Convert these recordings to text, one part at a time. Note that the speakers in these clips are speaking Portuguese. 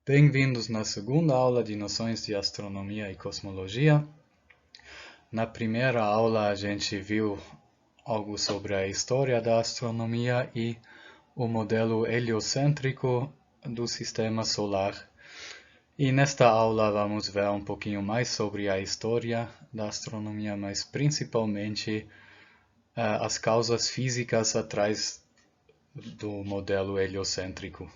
Bem-vindos na segunda aula de Noções de Astronomia e Cosmologia. Na primeira aula a gente viu algo sobre a história da astronomia e o modelo heliocêntrico do Sistema Solar. E nesta aula vamos ver um pouquinho mais sobre a história da astronomia, mas principalmente as causas físicas atrás do modelo heliocêntrico.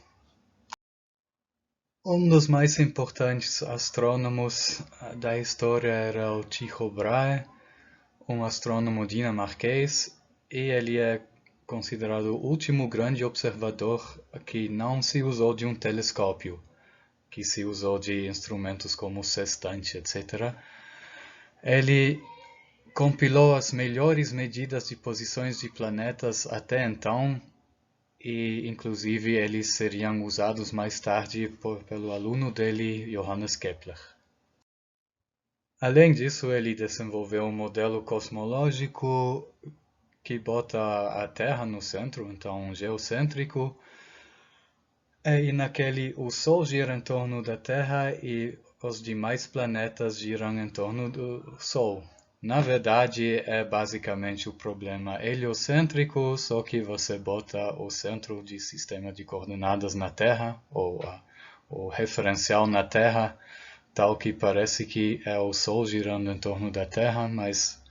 Um dos mais importantes astrônomos da história era o Tycho Brahe, um astrônomo dinamarquês, e ele é considerado o último grande observador que não se usou de um telescópio, que se usou de instrumentos como sextante, etc. Ele compilou as melhores medidas de posições de planetas até então, e inclusive eles seriam usados mais tarde pelo aluno dele, Johannes Kepler. Além disso, ele desenvolveu um modelo cosmológico que bota a Terra no centro, então geocêntrico, e naquele o Sol gira em torno da Terra e os demais planetas giram em torno do Sol. Na verdade, é basicamente o problema heliocêntrico, só que você bota o centro de sistema de coordenadas na Terra, ou o referencial na Terra, tal que parece que é o Sol girando em torno da Terra, mas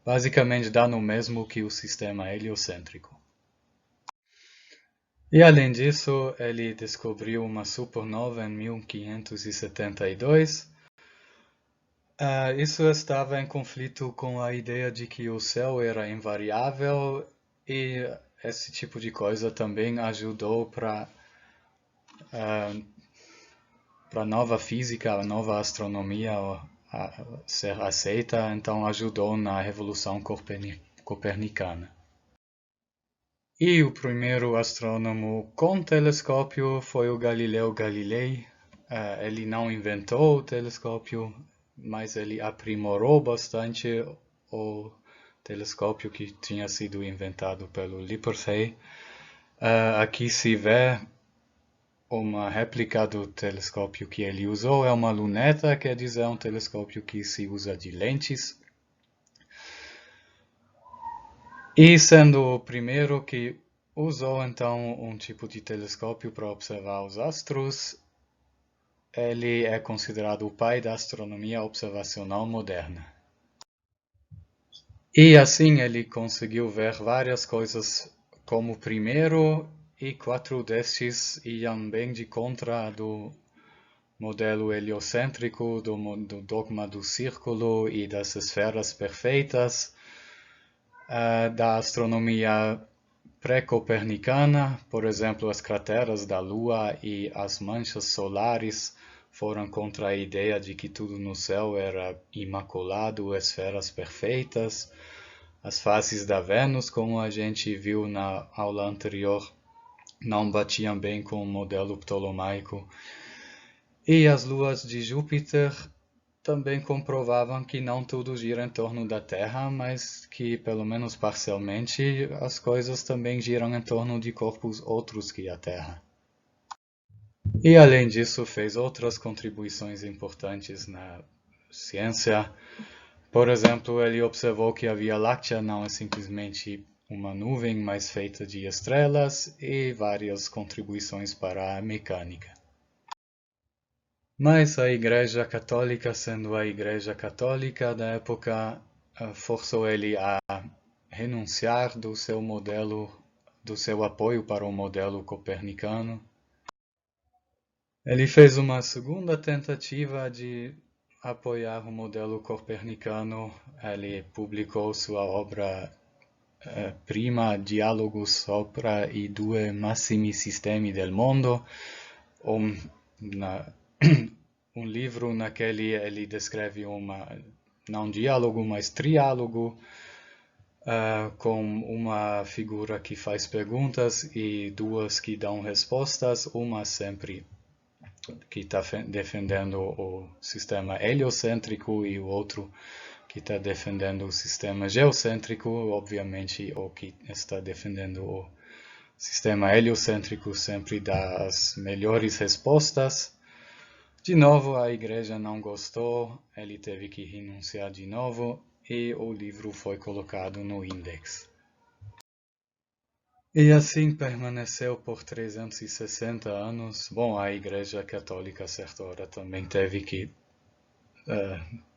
basicamente dá no mesmo que o sistema heliocêntrico. E além disso, ele descobriu uma supernova em 1572. Isso estava em conflito com a ideia de que o céu era invariável, e esse tipo de coisa também ajudou para a nova física, a nova astronomia a ser aceita, então ajudou na Revolução Copernicana. E o primeiro astrônomo com telescópio foi o Galileu Galilei. Ele não inventou o telescópio, mas ele aprimorou bastante o telescópio que tinha sido inventado pelo Lippershey. Aqui se vê uma réplica do telescópio que ele usou. É uma luneta, quer dizer, um telescópio que se usa de lentes. E sendo o primeiro que usou então um tipo de telescópio para observar os astros, ele é considerado o pai da astronomia observacional moderna. E assim ele conseguiu ver várias coisas como primeiro, e 4 destes iam bem de contra do modelo heliocêntrico, do dogma do círculo e das esferas perfeitas, da astronomia pré-copernicana. Por exemplo, as crateras da Lua e as manchas solares foram contra a ideia de que tudo no céu era imaculado, esferas perfeitas. As faces da Vênus, como a gente viu na aula anterior, não batiam bem com o modelo ptolomaico. E as luas de Júpiter também comprovavam que não tudo gira em torno da Terra, mas que, pelo menos parcialmente, as coisas também giram em torno de corpos outros que a Terra. E, além disso, fez outras contribuições importantes na ciência. Por exemplo, ele observou que a Via Láctea não é simplesmente uma nuvem, mas feita de estrelas, e várias contribuições para a mecânica. Mas a Igreja Católica, sendo a Igreja Católica da época, forçou ele a renunciar do seu modelo, do seu apoio para o modelo copernicano. Ele fez uma segunda tentativa de apoiar o modelo copernicano. Ele publicou sua obra prima, Dialogus sopra i due massimi sistemi del mondo, um livro naquele ele descreve não diálogo, mas triálogo, com uma figura que faz perguntas e duas que dão respostas, uma sempre que está defendendo o sistema heliocêntrico e o outro que está defendendo o sistema geocêntrico. Obviamente, o que está defendendo o sistema heliocêntrico sempre dá as melhores respostas. De novo, a igreja não gostou, ele teve que renunciar de novo e o livro foi colocado no Index. E assim permaneceu por 360 anos. Bom, a Igreja Católica, a certa hora, também teve que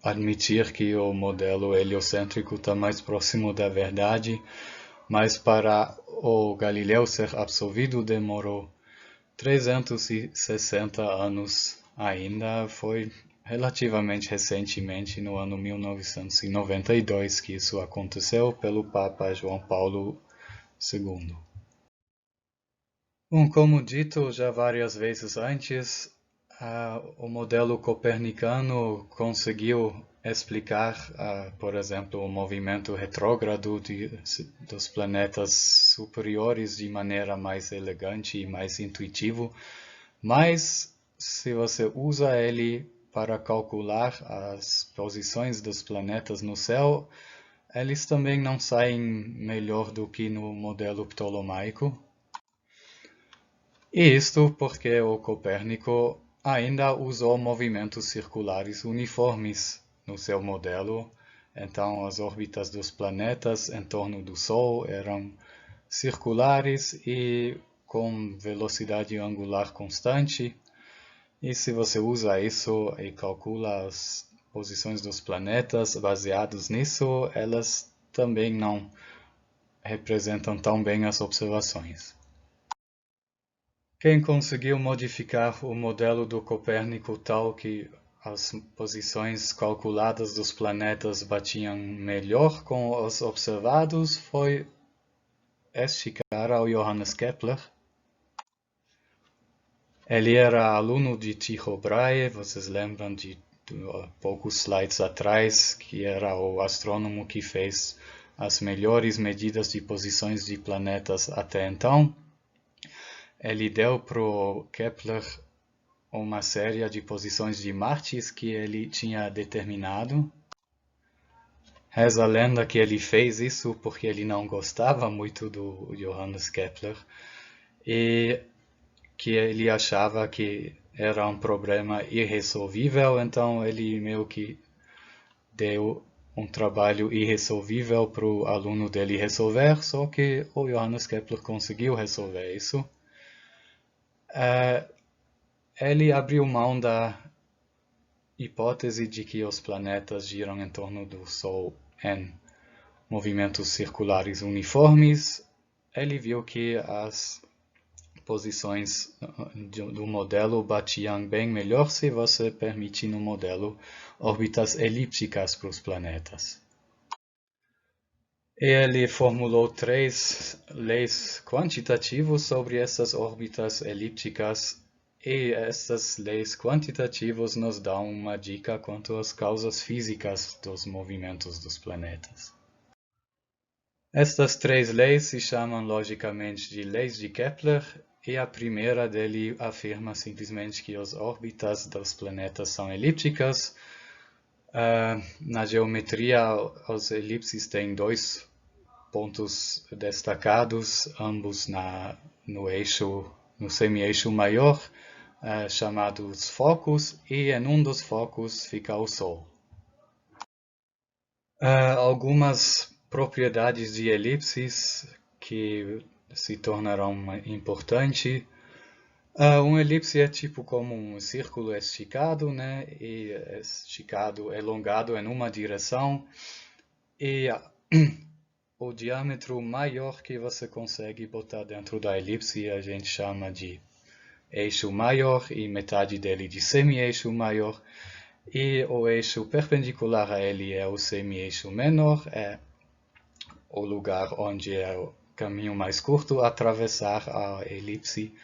admitir que o modelo heliocêntrico está mais próximo da verdade, mas para o Galileu ser absolvido demorou 360 anos ainda. Foi relativamente recentemente, no ano 1992, que isso aconteceu pelo Papa João Paulo II. Bom, como dito já várias vezes antes, o modelo copernicano conseguiu explicar, por exemplo, o movimento retrógrado dos planetas superiores de maneira mais elegante e mais intuitiva, mas se você usa ele para calcular as posições dos planetas no céu, eles também não saem melhor do que no modelo ptolomaico. E isto porque o Copérnico ainda usou movimentos circulares uniformes no seu modelo, então as órbitas dos planetas em torno do Sol eram circulares e com velocidade angular constante. E se você usa isso e calcula as posições dos planetas baseados nisso, elas também não representam tão bem as observações. Quem conseguiu modificar o modelo do Copérnico tal que as posições calculadas dos planetas batiam melhor com os observados foi este cara, o Johannes Kepler. Ele era aluno de Tycho Brahe, vocês lembram de poucos slides atrás, que era o astrônomo que fez as melhores medidas de posições de planetas até então. Ele deu para o Kepler uma série de posições de Marte que ele tinha determinado. Reza a lenda que ele fez isso porque ele não gostava muito do Johannes Kepler e que ele achava que era um problema irresolvível, então ele meio que deu um trabalho irresolvível para o aluno dele resolver, só que o Johannes Kepler conseguiu resolver isso. Ele abriu mão da hipótese de que os planetas giram em torno do Sol em movimentos circulares uniformes. Ele viu que as posições do modelo batiam bem melhor se você permitir no modelo órbitas elípticas para os planetas. Ele formulou 3 leis quantitativas sobre essas órbitas elípticas e essas leis quantitativas nos dão uma dica quanto às causas físicas dos movimentos dos planetas. Estas 3 leis se chamam logicamente de leis de Kepler e a primeira dele afirma simplesmente que as órbitas dos planetas são elípticas. Na geometria, as elipses têm 2 pontos destacados, ambos no semi-eixo maior, chamados focos, e em um dos focos fica o Sol. Algumas propriedades de elipses que se tornarão importantes. Uma elipse é tipo como um círculo esticado, né? E esticado, elongado em uma direção. E o diâmetro maior que você consegue botar dentro da elipse a gente chama de eixo maior e metade dele de semi-eixo maior. E o eixo perpendicular a ele é o semi-eixo menor, é o lugar onde é o caminho mais curto a atravessar a elipse.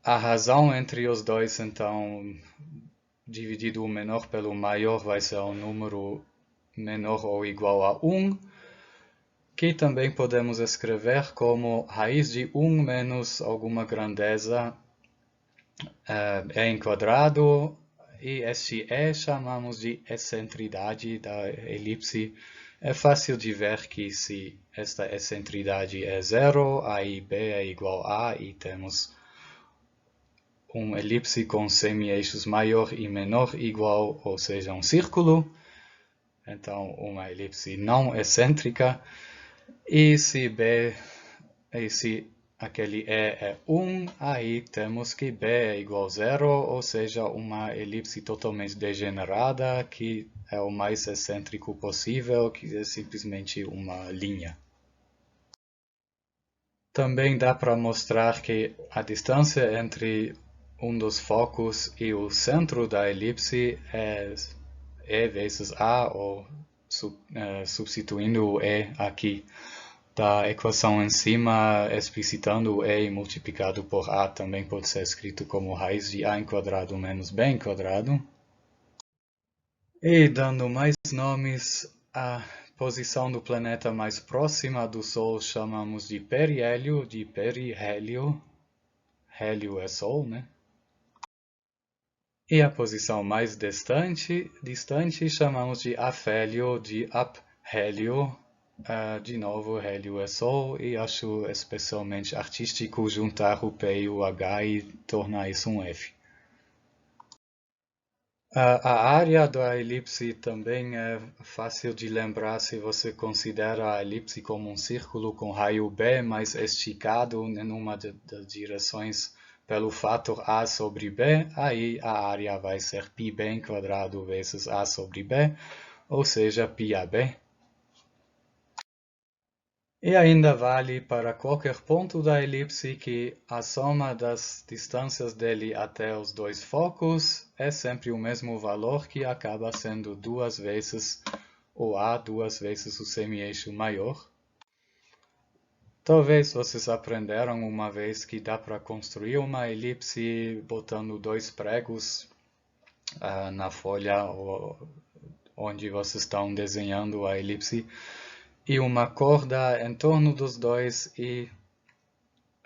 A razão entre os dois, então, dividido o menor pelo maior, vai ser um número menor ou igual a 1, que também podemos escrever como raiz de 1 menos alguma grandeza em quadrado, e este E chamamos de excentridade da elipse. É fácil de ver que se esta excentridade é 0, aí B é igual a, e temos elipse com semi-eixos maior e menor igual, ou seja, um círculo. Então, uma elipse não excêntrica. E se aquele E é 1, aí temos que B é igual a 0, ou seja, uma elipse totalmente degenerada, que é o mais excêntrico possível, que é simplesmente uma linha. Também dá para mostrar que a distância entre um dos focos e o centro da elipse é E vezes A, ou substituindo o E aqui da equação em cima, explicitando o E multiplicado por A, também pode ser escrito como raiz de A enquadrado menos B enquadrado. E dando mais nomes, a posição do planeta mais próxima do Sol chamamos de perihélio, de perihélio. Hélio é Sol, né? E a posição mais distante chamamos de afélio, de aphélio. De novo, hélio é Sol, e acho especialmente artístico juntar o P e o H e tornar isso um F. A área da elipse também é fácil de lembrar se você considera a elipse como um círculo com raio B mais esticado em uma das direções pelo fator A sobre B, aí a área vai ser πb enquadrado vezes A sobre B, ou seja, πab. E ainda vale para qualquer ponto da elipse que a soma das distâncias dele até os dois focos é sempre o mesmo valor, que acaba sendo 2 vezes o A, 2 vezes o semi-eixo maior. Talvez vocês aprenderam uma vez que dá para construir uma elipse botando 2 pregos na folha onde vocês estão desenhando a elipse, e uma corda em torno dos dois, e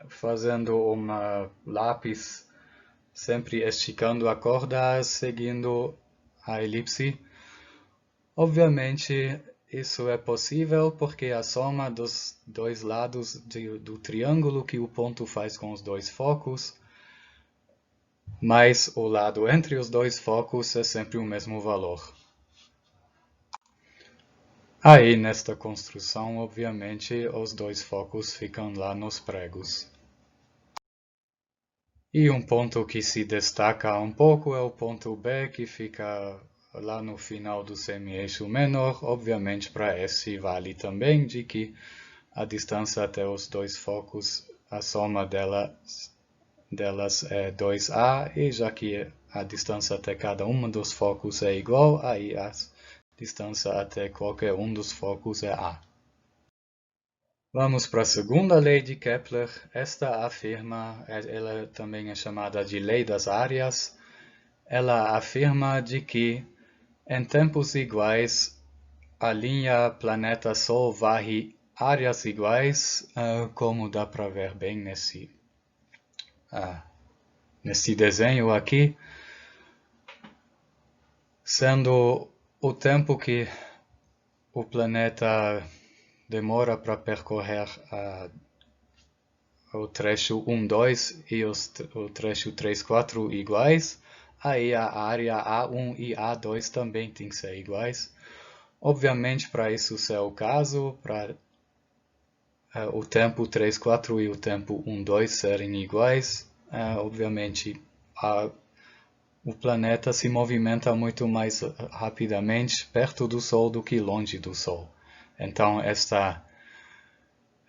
fazendo um lápis, sempre esticando a corda, seguindo a elipse. Obviamente, isso é possível porque a soma dos dois lados do triângulo que o ponto faz com os dois focos, mais o lado entre os dois focos, é sempre o mesmo valor. Aí, nesta construção, obviamente, os dois focos ficam lá nos pregos. E um ponto que se destaca um pouco é o ponto B, que fica lá no final do semi-eixo menor. Obviamente, para esse vale também de que a distância até os dois focos, a soma delas é 2A, e já que a distância até cada um dos focos é igual, aí a distância até qualquer um dos focos é A. Vamos para a segunda lei de Kepler. Esta afirma, ela também é chamada de lei das áreas. Ela afirma de que em tempos iguais a linha planeta-Sol varre áreas iguais, como dá para ver bem nesse desenho aqui, sendo o tempo que o planeta demora para percorrer o trecho 1, 2 e o trecho 3, 4 iguais, aí a área A1 e A2 também tem que ser iguais. Obviamente, para isso ser o caso, para o tempo 3, 4 e o tempo 1, 2 serem iguais, obviamente o planeta se movimenta muito mais rapidamente perto do Sol do que longe do Sol. Então, esta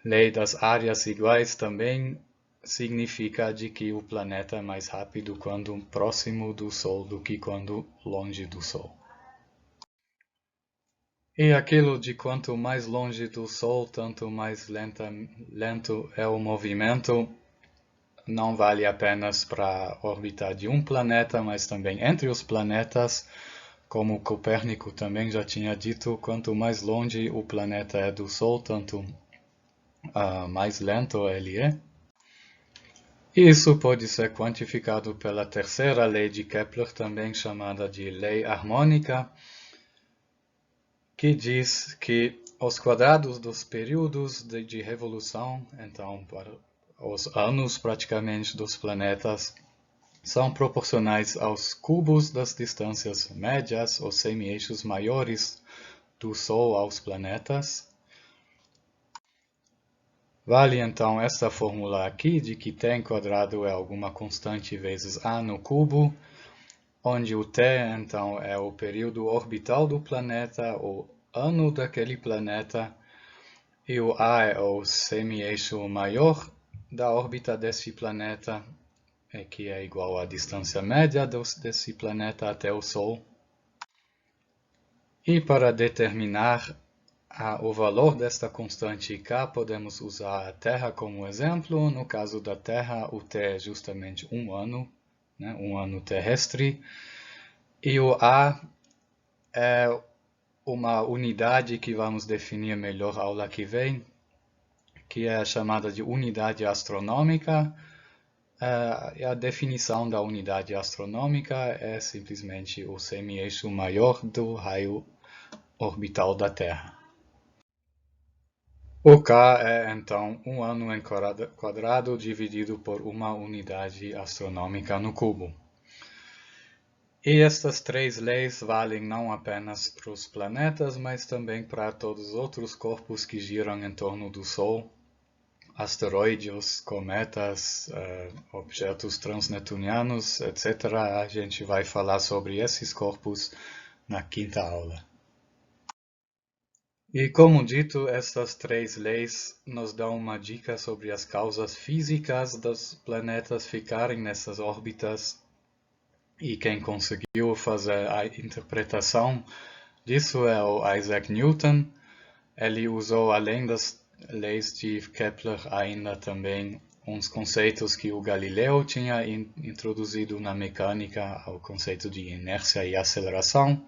lei das áreas iguais também significa de que o planeta é mais rápido quando próximo do Sol do que quando longe do Sol. E aquilo de quanto mais longe do Sol, tanto mais lento é o movimento, não vale apenas para a órbita de um planeta, mas também entre os planetas. Como Copérnico também já tinha dito, quanto mais longe o planeta é do Sol, tanto mais lento ele é. E isso pode ser quantificado pela terceira lei de Kepler, também chamada de lei harmônica, que diz que os quadrados dos períodos de revolução, então para os anos praticamente dos planetas, são proporcionais aos cubos das distâncias médias ou semi-eixos maiores do Sol aos planetas. Vale então esta fórmula aqui de que t quadrado é alguma constante vezes a no cubo, onde o t então é o período orbital do planeta, o ano daquele planeta, e o a é o semi-eixo maior da órbita desse planeta, que é igual à distância média desse planeta até o Sol. E para determinar o valor desta constante k, podemos usar a Terra como exemplo. No caso da Terra, o t é justamente um ano, né, um ano terrestre. E o a é uma unidade que vamos definir melhor aula que vem, que é chamada de unidade astronômica. A definição da unidade astronômica é simplesmente o semi-eixo maior do raio orbital da Terra. O k é, então, um ano quadrado dividido por uma unidade astronômica no cubo. E estas três leis valem não apenas para os planetas, mas também para todos os outros corpos que giram em torno do Sol, asteroides, cometas, objetos transneptunianos, etc. A gente vai falar sobre esses corpos na quinta aula. E como dito, estas três leis nos dão uma dica sobre as causas físicas dos planetas ficarem nessas órbitas, e quem conseguiu fazer a interpretação disso é o Isaac Newton. Ele usou, além das leis de Kepler, ainda também uns conceitos que o Galileu tinha introduzido na mecânica, o conceito de inércia e aceleração.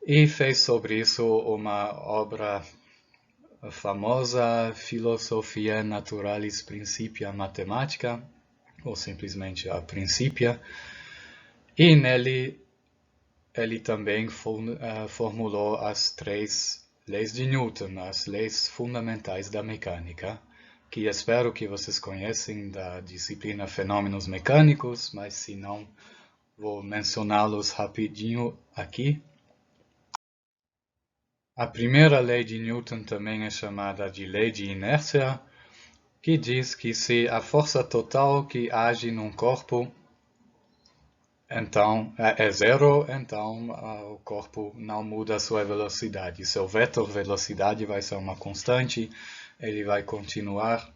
E fez sobre isso uma obra famosa, Philosophia Naturalis Principia Mathematica, ou simplesmente a Principia. E nele ele também formulou as três leis de Newton, as leis fundamentais da mecânica, que espero que vocês conhecem da disciplina Fenômenos Mecânicos, mas se não, vou mencioná-los rapidinho aqui. A primeira lei de Newton também é chamada de lei de inércia, que diz que se a força total que age num corpo então é zero, então o corpo não muda a sua velocidade. Seu vetor velocidade vai ser uma constante, ele vai continuar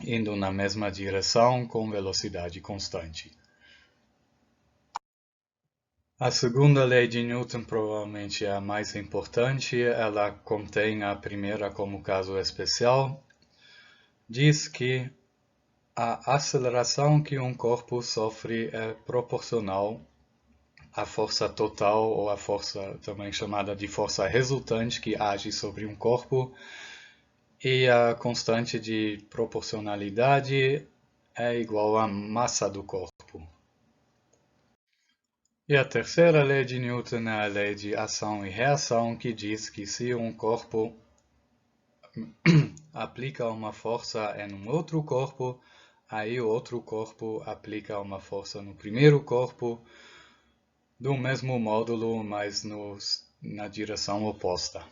indo na mesma direção com velocidade constante. A segunda lei de Newton provavelmente é a mais importante, ela contém a primeira como caso especial. Diz que a aceleração que um corpo sofre é proporcional à força total, ou à força também chamada de força resultante que age sobre um corpo, e a constante de proporcionalidade é igual à massa do corpo. E a terceira lei de Newton é a lei de ação e reação, que diz que se um corpo aplica uma força em um outro corpo, aí o outro corpo aplica uma força no primeiro corpo, do mesmo módulo, mas na direção oposta.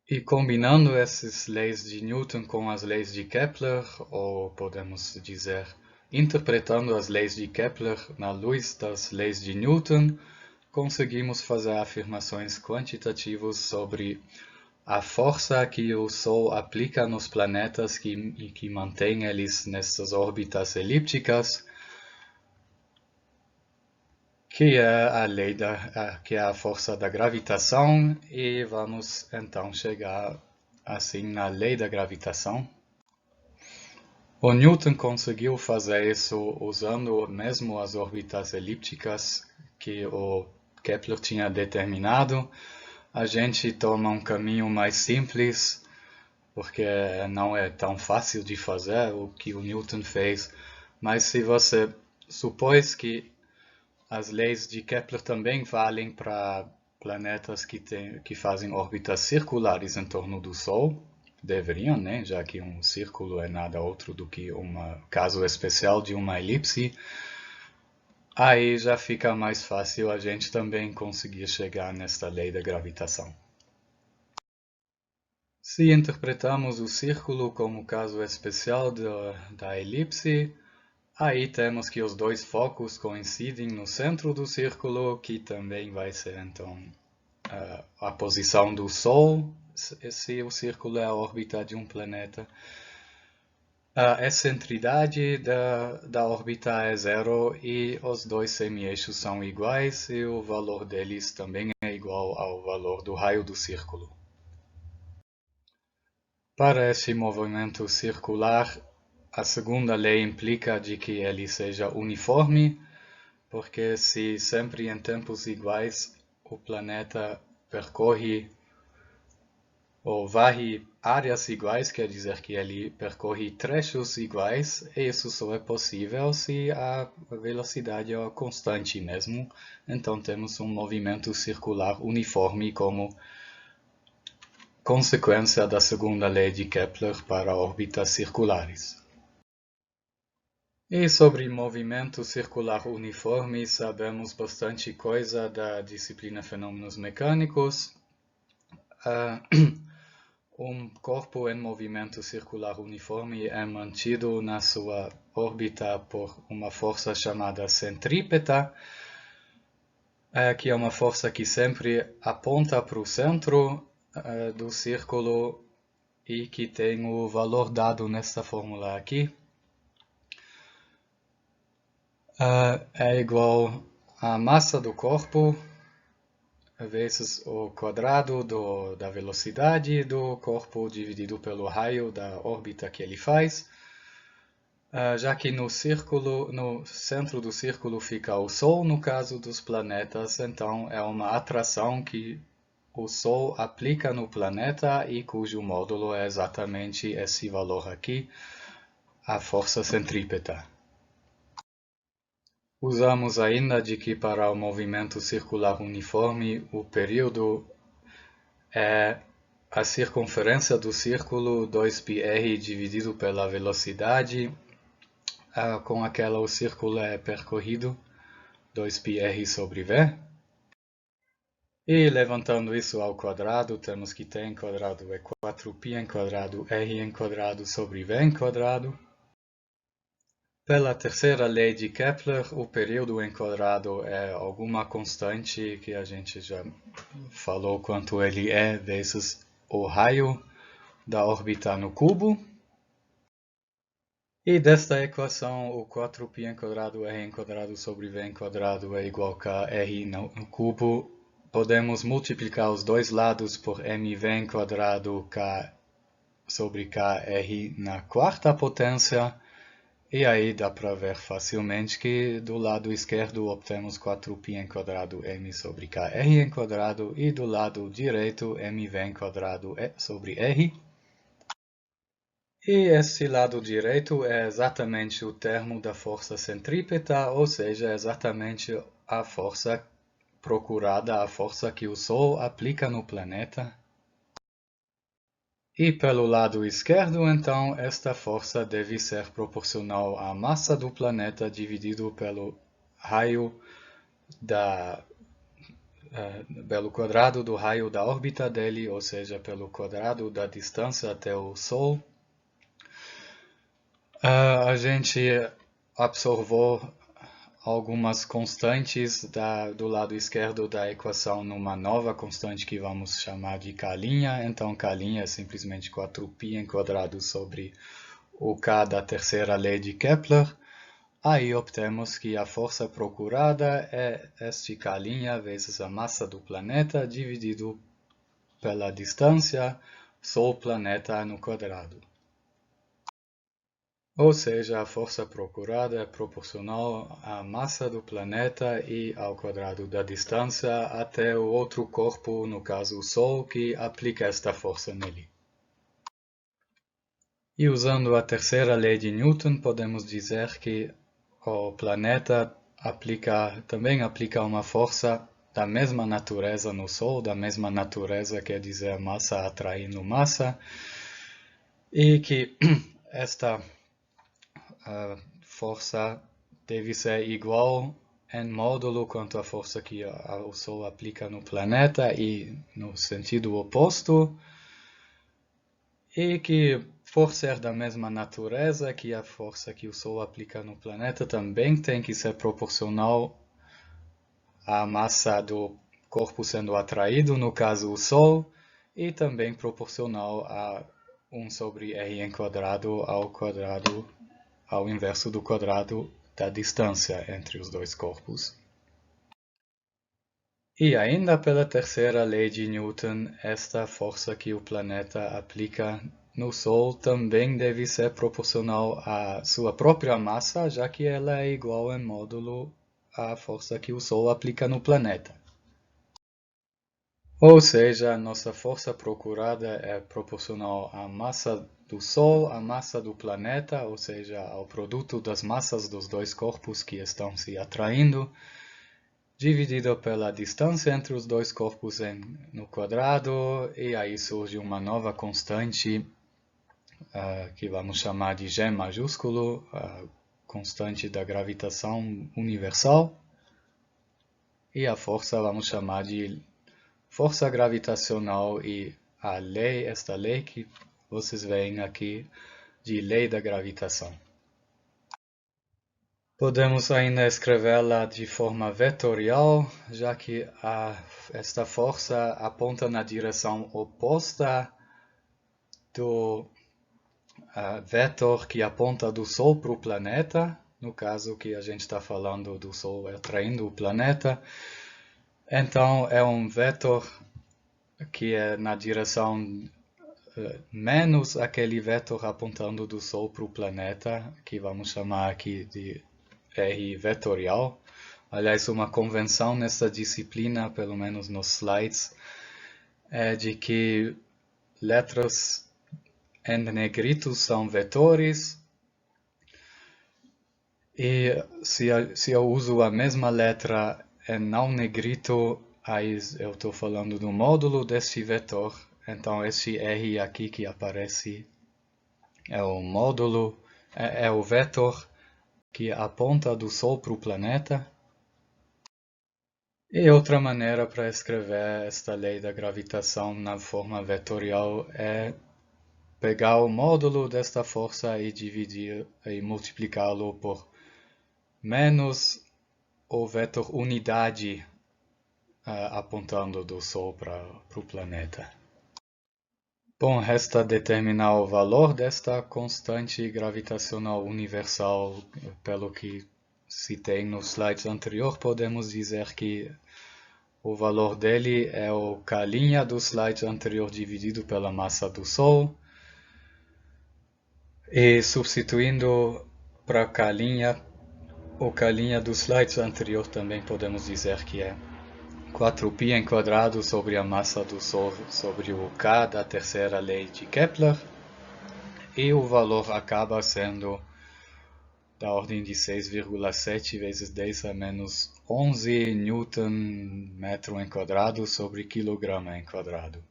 E combinando essas leis de Newton com as leis de Kepler, ou podemos dizer, interpretando as leis de Kepler na luz das leis de Newton, conseguimos fazer afirmações quantitativas sobre a força que o Sol aplica nos planetas e que mantém eles nessas órbitas elípticas, que é a lei que é a força da gravitação, e vamos então chegar assim na lei da gravitação. O Newton conseguiu fazer isso usando mesmo as órbitas elípticas que o Kepler tinha determinado. A gente toma um caminho mais simples, porque não é tão fácil de fazer o que o Newton fez, mas se você supõe que as leis de Kepler também valem para planetas que fazem órbitas circulares em torno do Sol, deveriam, né? Já que um círculo é nada outro do que um caso especial de uma elipse, aí já fica mais fácil a gente também conseguir chegar nesta lei da gravitação. Se interpretamos o círculo como caso especial da elipse, aí temos que os dois focos coincidem no centro do círculo, que também vai ser então a posição do Sol, se o círculo é a órbita de um planeta. A excentridade da órbita é zero e os dois semi-eixos são iguais e o valor deles também é igual ao valor do raio do círculo. Para este movimento circular, a segunda lei implica de que ele seja uniforme, porque se sempre em tempos iguais o planeta percorre ou varre áreas iguais, quer dizer que ele percorre trechos iguais, e isso só é possível se a velocidade é constante mesmo. Então temos um movimento circular uniforme como consequência da segunda lei de Kepler para órbitas circulares. E sobre movimento circular uniforme, sabemos bastante coisa da disciplina Fenômenos Mecânicos. Um corpo em movimento circular uniforme é mantido na sua órbita por uma força chamada centrípeta, que é uma força que sempre aponta para o centro do círculo e que tem o valor dado nesta fórmula aqui. É igual à massa do corpo vezes o quadrado da velocidade do corpo dividido pelo raio da órbita que ele faz. Já que no centro do círculo fica o Sol, no caso dos planetas, então é uma atração que o Sol aplica no planeta e cujo módulo é exatamente esse valor aqui, a força centrípeta. Usamos ainda de que para o movimento circular uniforme, o período é a circunferência do círculo 2πr dividido pela velocidade, com aquela o círculo é percorrido, 2πr sobre v. E levantando isso ao quadrado, temos que t em quadrado é 4π em quadrado r em quadrado sobre v em quadrado. Pela terceira lei de Kepler, o período em quadrado é alguma constante que a gente já falou quanto ele é vezes o raio da órbita no cubo. E desta equação, o 4π em quadrado r em quadrado sobre v em quadrado é igual a r no cubo. Podemos multiplicar os dois lados por mv em quadrado k sobre kr na quarta potência. E aí dá para ver facilmente que do lado esquerdo obtemos 4π em quadrado m sobre kr em quadrado e do lado direito mv em quadrado sobre r. E esse lado direito é exatamente o termo da força centrípeta, ou seja, exatamente a força procurada, a força que o Sol aplica no planeta. E pelo lado esquerdo, então, esta força deve ser proporcional à massa do planeta dividido pelo raio pelo quadrado do raio da órbita dele, ou seja, pelo quadrado da distância até o Sol. A gente observou algumas constantes do lado esquerdo da equação numa nova constante que vamos chamar de K'. Então, K' é simplesmente 4π em quadrado sobre o K da terceira lei de Kepler. Aí obtemos que a força procurada é este K' vezes a massa do planeta dividido pela distância Sol-planeta no quadrado. Ou seja, a força procurada é proporcional à massa do planeta e ao quadrado da distância até o outro corpo, no caso o Sol, que aplica esta força nele. E usando a terceira lei de Newton, podemos dizer que o planeta também aplica uma força da mesma natureza no Sol, da mesma natureza quer dizer massa atraindo massa. e que esta força deve ser igual em módulo quanto à força que o Sol aplica no planeta e no sentido oposto, e que, por ser da mesma natureza que a força que o Sol aplica no planeta, também tem que ser proporcional à massa do corpo sendo atraído, no caso o Sol, e também proporcional a 1 sobre r² ao inverso do quadrado da distância entre os dois corpos. E ainda pela terceira lei de Newton, esta força que o planeta aplica no Sol também deve ser proporcional à sua própria massa, já que ela é igual em módulo à força que o Sol aplica no planeta. Ou seja, nossa força procurada é proporcional à massa do Sol, à massa do planeta, ou seja, ao produto das massas dos dois corpos que estão se atraindo, dividido pela distância entre os dois corpos no quadrado, e aí surge uma nova constante que vamos chamar de G maiúsculo, a constante da gravitação universal, e a força vamos chamar de força gravitacional, e esta lei que vocês veem aqui, de lei da gravitação. Podemos ainda escrevê-la de forma vetorial, já que esta força aponta na direção oposta do vetor que aponta do Sol para o planeta, no caso que a gente está falando do Sol atraindo o planeta. Então é um vetor que é na direção menos aquele vetor apontando do Sol para o planeta, que vamos chamar aqui de R vetorial. Aliás, uma convenção nessa disciplina, pelo menos nos slides, é de que letras em negrito são vetores, e se eu uso a mesma letra em não negrito, aí eu estou falando do módulo desse vetor. Então esse R aqui que aparece é o módulo, é o vetor que aponta do Sol para o planeta. E outra maneira para escrever esta lei da gravitação na forma vetorial é pegar o módulo desta força e dividir e multiplicá-lo por menos o vetor unidade apontando do Sol para o planeta. Bom, resta determinar o valor desta constante gravitacional universal. Pelo que citei no slide anterior, podemos dizer que o valor dele é o K' do slide anterior dividido pela massa do Sol. E substituindo para K', o K' do slide anterior também podemos dizer que é 4π² sobre a massa do Sol sobre o K da terceira lei de Kepler. E o valor acaba sendo da ordem de 6,7 vezes 10 a menos 11 Newton metro em quadrado sobre quilograma em quadrado.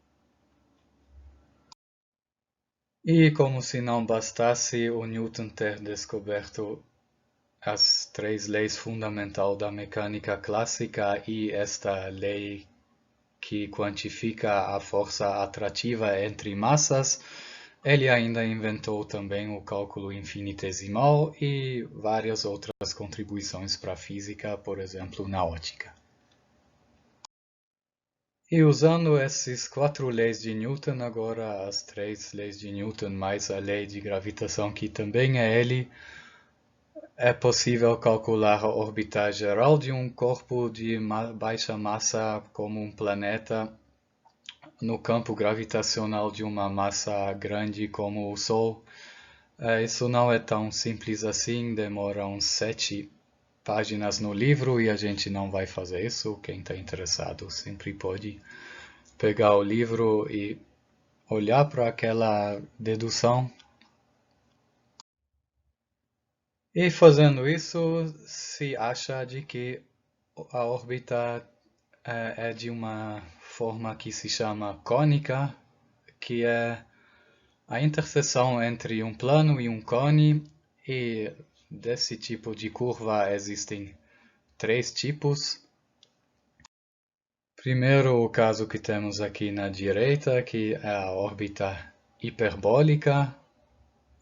E como se não bastasse o Newton ter descoberto as 3 leis fundamentais da mecânica clássica e esta lei que quantifica a força atrativa entre massas, ele ainda inventou também o cálculo infinitesimal e várias outras contribuições para a física, por exemplo, na ótica. E usando essas 4 leis de Newton, agora as 3 leis de Newton mais a lei de gravitação, que também é ele, é possível calcular a órbita geral de um corpo de baixa massa como um planeta no campo gravitacional de uma massa grande como o Sol. Isso não é tão simples assim, demora uns 7 páginas no livro e a gente não vai fazer isso. Quem está interessado sempre pode pegar o livro e olhar para aquela dedução. E fazendo isso, se acha de que a órbita é de uma forma que se chama cônica, que é a interseção entre um plano e um cone, e desse tipo de curva existem três tipos. Primeiro, o caso que temos aqui na direita, que é a órbita hiperbólica.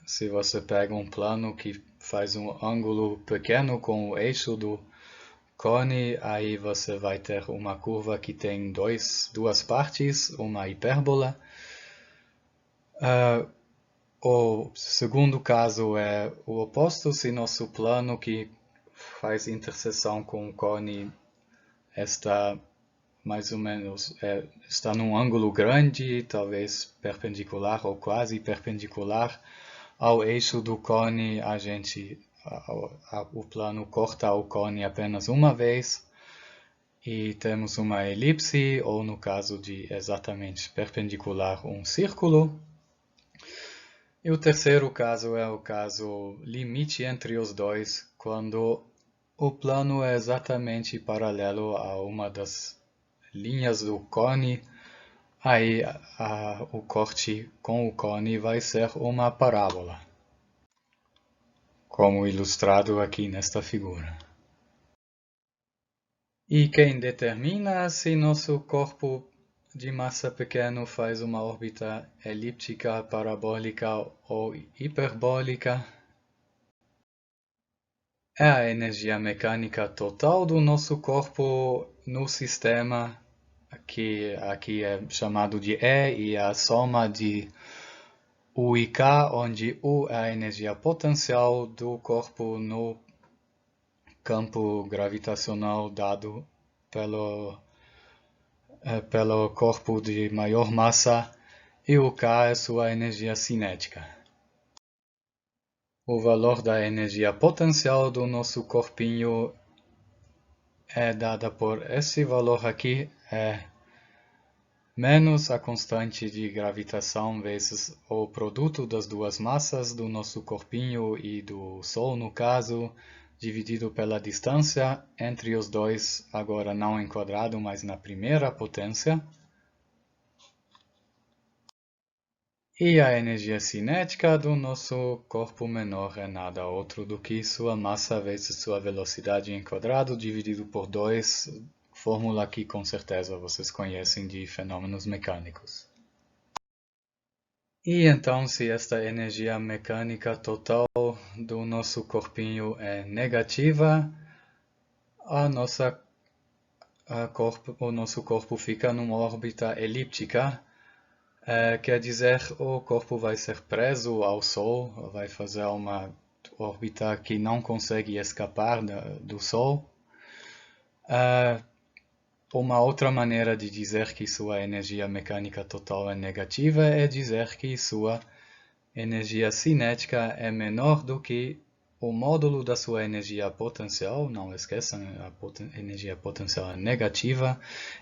Se você pega um plano que faz um ângulo pequeno com o eixo do cone, aí você vai ter uma curva que tem duas partes, uma hipérbola. O segundo caso é o oposto, se nosso plano que faz interseção com o cone está mais ou menos está num ângulo grande, talvez perpendicular ou quase perpendicular ao eixo do cone, o plano corta o cone apenas uma vez e temos uma elipse, ou no caso de exatamente perpendicular, um círculo. E o terceiro caso é o caso limite entre os dois, quando o plano é exatamente paralelo a uma das linhas do cone, aí o corte com o cone vai ser uma parábola, como ilustrado aqui nesta figura. E quem determina se nosso corpo de massa pequeno faz uma órbita elíptica, parabólica ou hiperbólica? É a energia mecânica total do nosso corpo no sistema, que aqui é chamado de E, e a soma de U e K, onde U é a energia potencial do corpo no campo gravitacional dado pelo corpo de maior massa, e o K é sua energia cinética. O valor da energia potencial do nosso corpinho é dada por esse valor aqui, menos a constante de gravitação vezes o produto das duas massas do nosso corpinho e do Sol, no caso, dividido pela distância entre os dois, agora não enquadrado, mas na primeira potência. E a energia cinética do nosso corpo menor é nada outro do que sua massa vezes sua velocidade em quadrado dividido por 2, fórmula que com certeza vocês conhecem de fenômenos mecânicos. E então, se esta energia mecânica total do nosso corpinho é negativa, o nosso corpo fica numa órbita elíptica. Quer dizer, o corpo vai ser preso ao Sol, vai fazer uma órbita que não consegue escapar do Sol. Uma outra maneira de dizer que sua energia mecânica total é negativa é dizer que sua energia cinética é menor do que o módulo da sua energia potencial. Não esqueçam, a energia potencial é negativa,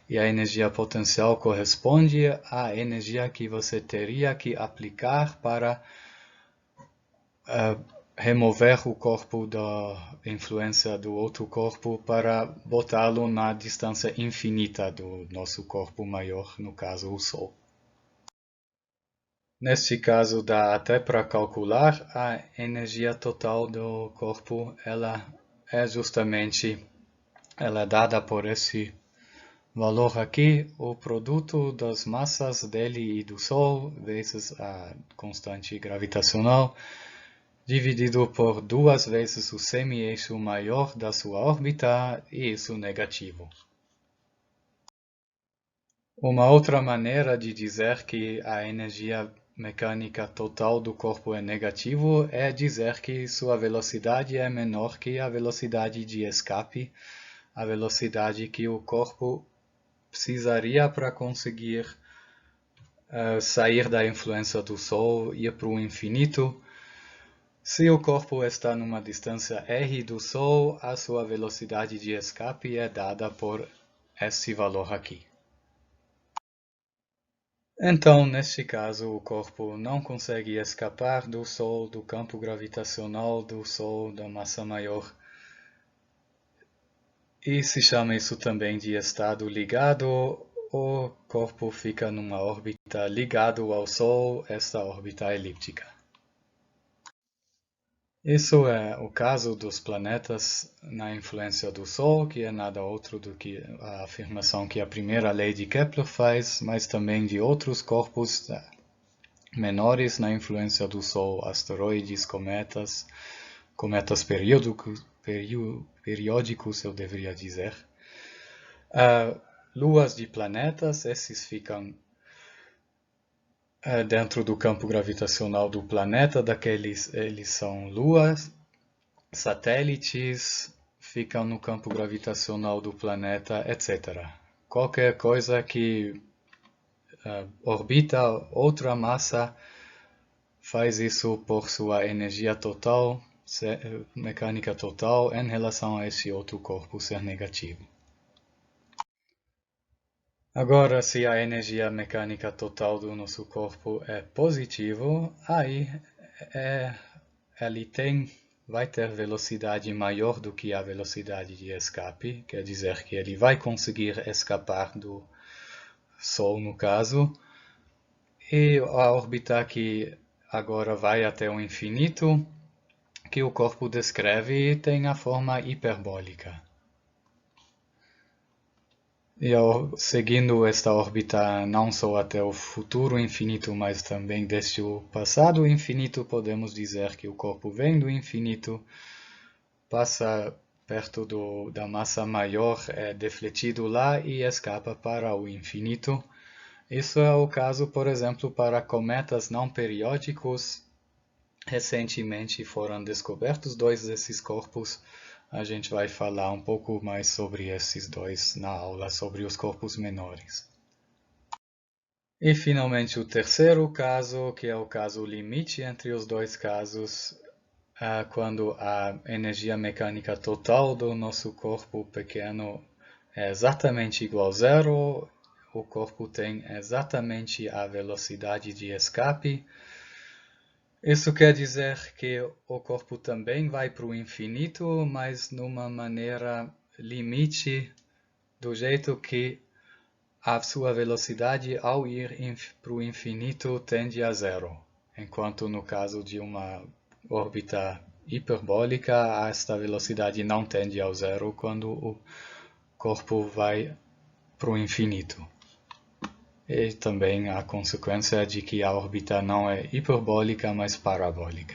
e a energia potencial corresponde à energia que você teria que aplicar para remover o corpo da influência do outro corpo para botá-lo na distância infinita do nosso corpo maior, no caso o Sol. Neste caso dá até para calcular a energia total do corpo, ela é dada por esse valor aqui, o produto das massas dele e do Sol, vezes a constante gravitacional, dividido por 2 vezes o semi-eixo maior da sua órbita, e isso negativo. Uma outra maneira de dizer que a energia mecânica total do corpo é negativo é dizer que sua velocidade é menor que a velocidade de escape, a velocidade que o corpo precisaria para conseguir sair da influência do Sol e ir para o infinito. Se o corpo está numa distância r do Sol, a sua velocidade de escape é dada por este valor aqui. Então, neste caso, o corpo não consegue escapar do Sol, do campo gravitacional do Sol, da massa maior. E se chama isso também de estado ligado, o corpo fica numa órbita ligado ao Sol, esta órbita elíptica. Isso é o caso dos planetas na influência do Sol, que é nada outro do que a afirmação que a primeira lei de Kepler faz, mas também de outros corpos menores na influência do Sol, asteroides, cometas periódicos, eu deveria dizer. Luas de planetas, esses ficam dentro do campo gravitacional do planeta, eles são luas, satélites, ficam no campo gravitacional do planeta, etc. Qualquer coisa que orbita outra massa faz isso por sua energia total, mecânica total, em relação a esse outro corpo ser negativo. Agora, se a energia mecânica total do nosso corpo é positivo, aí ele vai ter velocidade maior do que a velocidade de escape, quer dizer que ele vai conseguir escapar do Sol, no caso, e a órbita que agora vai até o infinito, que o corpo descreve, tem a forma hiperbólica. E seguindo esta órbita não só até o futuro infinito, mas também desde o passado infinito, podemos dizer que o corpo vem do infinito, passa perto da massa maior, é defletido lá e escapa para o infinito. Isso é o caso, por exemplo, para cometas não periódicos. Recentemente foram descobertos 2 desses corpos. A gente vai falar um pouco mais sobre esses 2 na aula sobre os corpos menores. E finalmente o terceiro caso, que é o caso limite entre os 2 casos, quando a energia mecânica total do nosso corpo pequeno é exatamente igual a zero, o corpo tem exatamente a velocidade de escape. Isso quer dizer que o corpo também vai para o infinito, mas numa maneira limite, do jeito que a sua velocidade ao ir para o infinito tende a zero. Enquanto no caso de uma órbita hiperbólica, esta velocidade não tende ao zero quando o corpo vai para o infinito. E também a consequência de que a órbita não é hiperbólica, mas parabólica.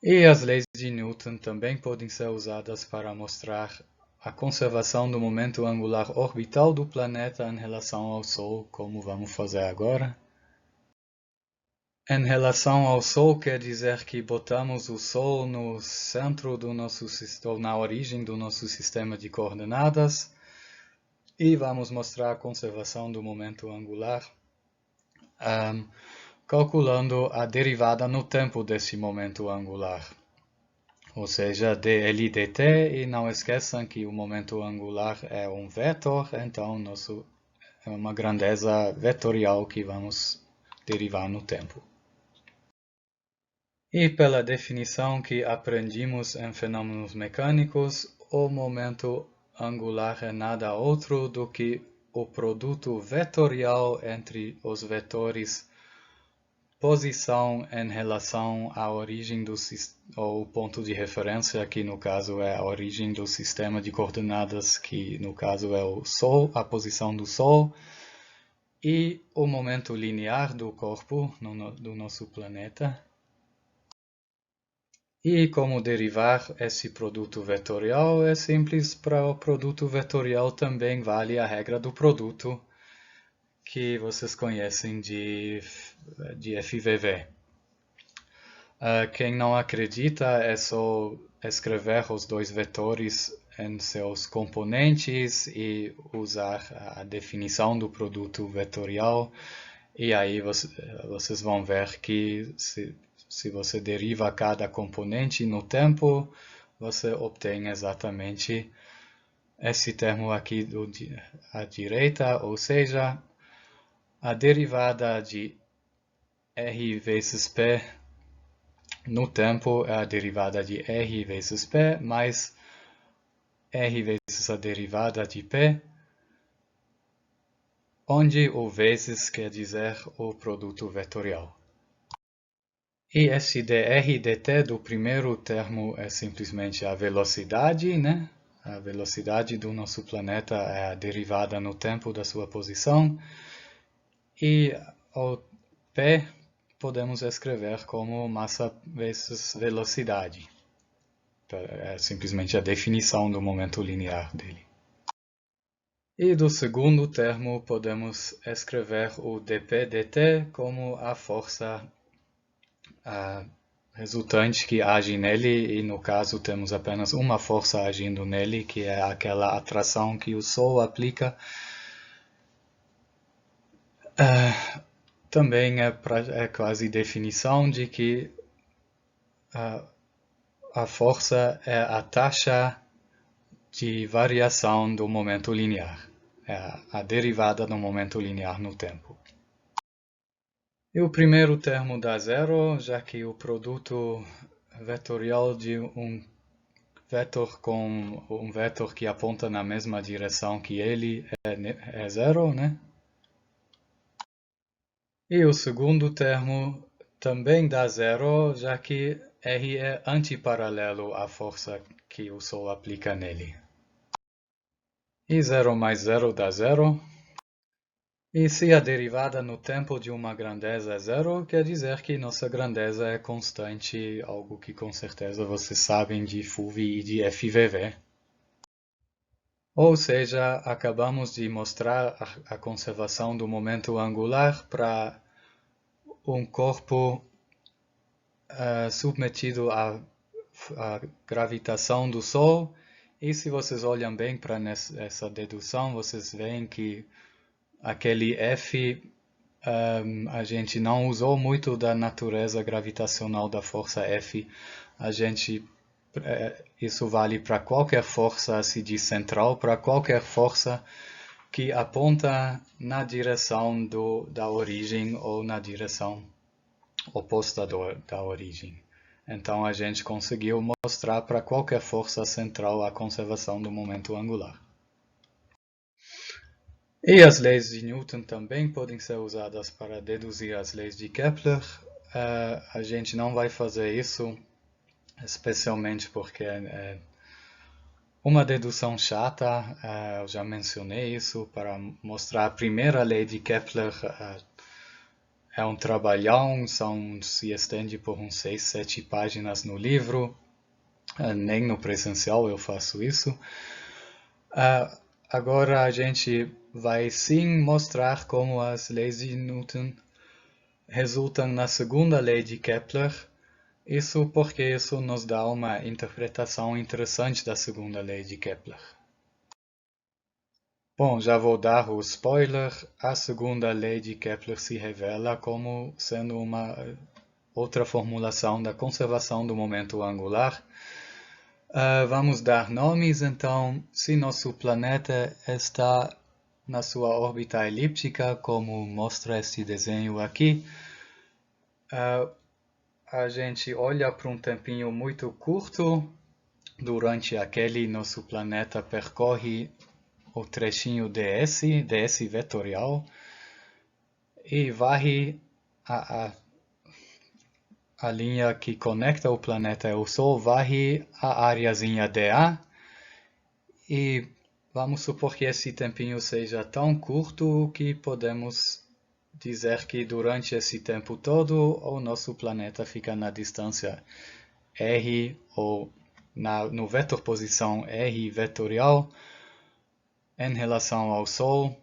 E as leis de Newton também podem ser usadas para mostrar a conservação do momento angular orbital do planeta em relação ao Sol, como vamos fazer agora. Em relação ao Sol, quer dizer que botamos o Sol no centro do nosso sistema, na origem do nosso sistema de coordenadas, e vamos mostrar a conservação do momento angular, calculando a derivada no tempo desse momento angular. Ou seja, dl dt, e não esqueçam que o momento angular é um vetor, então é uma grandeza vetorial que vamos derivar no tempo. E pela definição que aprendimos em fenômenos mecânicos, o momento angular é nada outro do que o produto vetorial entre os vetores posição em relação à origem ou ponto de referência, que no caso é a origem do sistema de coordenadas, que no caso é o Sol, a posição do Sol, e o momento linear do corpo do nosso planeta. E como derivar esse produto vetorial é simples. Para o produto vetorial também vale a regra do produto, que vocês conhecem de FVV. Quem não acredita é só escrever os 2 vetores em seus componentes e usar a definição do produto vetorial. E aí vocês vão ver que se você deriva cada componente no tempo, você obtém exatamente esse termo aqui à direita, ou seja, a derivada de R vezes P no tempo é a derivada de R vezes P mais R vezes a derivada de P, onde o vezes quer dizer o produto vetorial. E este dr dt do primeiro termo é simplesmente a velocidade, né? A velocidade do nosso planeta é a derivada no tempo da sua posição. E o P podemos escrever como massa vezes velocidade. É simplesmente a definição do momento linear dele. E do segundo termo podemos escrever o dp dt como a força resultante que age nele, e no caso temos apenas uma força agindo nele, que é aquela atração que o Sol aplica. Também é quase definição de que a força é a taxa de variação do momento linear, é a derivada do momento linear no tempo. E o primeiro termo dá zero, já que o produto vetorial de um vetor com um vetor que aponta na mesma direção que ele é zero, né? E o segundo termo também dá zero, já que R é antiparalelo à força que o Sol aplica nele. E 0 mais 0 dá zero. E se a derivada no tempo de uma grandeza é zero, quer dizer que nossa grandeza é constante, algo que com certeza vocês sabem de FUV e de FVV. Ou seja, acabamos de mostrar a conservação do momento angular para um corpo submetido à gravitação do Sol. E se vocês olham bem para essa dedução, vocês veem que aquele F, a gente não usou muito da natureza gravitacional da força F. Isso vale para qualquer força se diz central, para qualquer força que aponta na direção da origem ou na direção oposta da origem. Então a gente conseguiu mostrar para qualquer força central a conservação do momento angular. E as leis de Newton também podem ser usadas para deduzir as leis de Kepler. A gente não vai fazer isso, especialmente porque é uma dedução chata. Eu já mencionei isso para mostrar a primeira lei de Kepler. É um trabalhão, se estende por uns 6, 7 páginas no livro. Nem no presencial eu faço isso. Agora a gente vai sim mostrar como as leis de Newton resultam na segunda lei de Kepler. Isso porque isso nos dá uma interpretação interessante da segunda lei de Kepler. Bom, já vou dar o spoiler. A segunda lei de Kepler se revela como sendo uma outra formulação da conservação do momento angular. Vamos dar nomes, então, se nosso planeta está na sua órbita elíptica, como mostra este desenho aqui, a gente olha para um tempinho muito curto. Durante aquele, nosso planeta percorre o trechinho ds vetorial, e varre a linha que conecta o planeta e o Sol, varre a areazinha dA, e vamos supor que esse tempinho seja tão curto que podemos dizer que durante esse tempo todo o nosso planeta fica na distância r, ou no vetor posição r vetorial em relação ao Sol.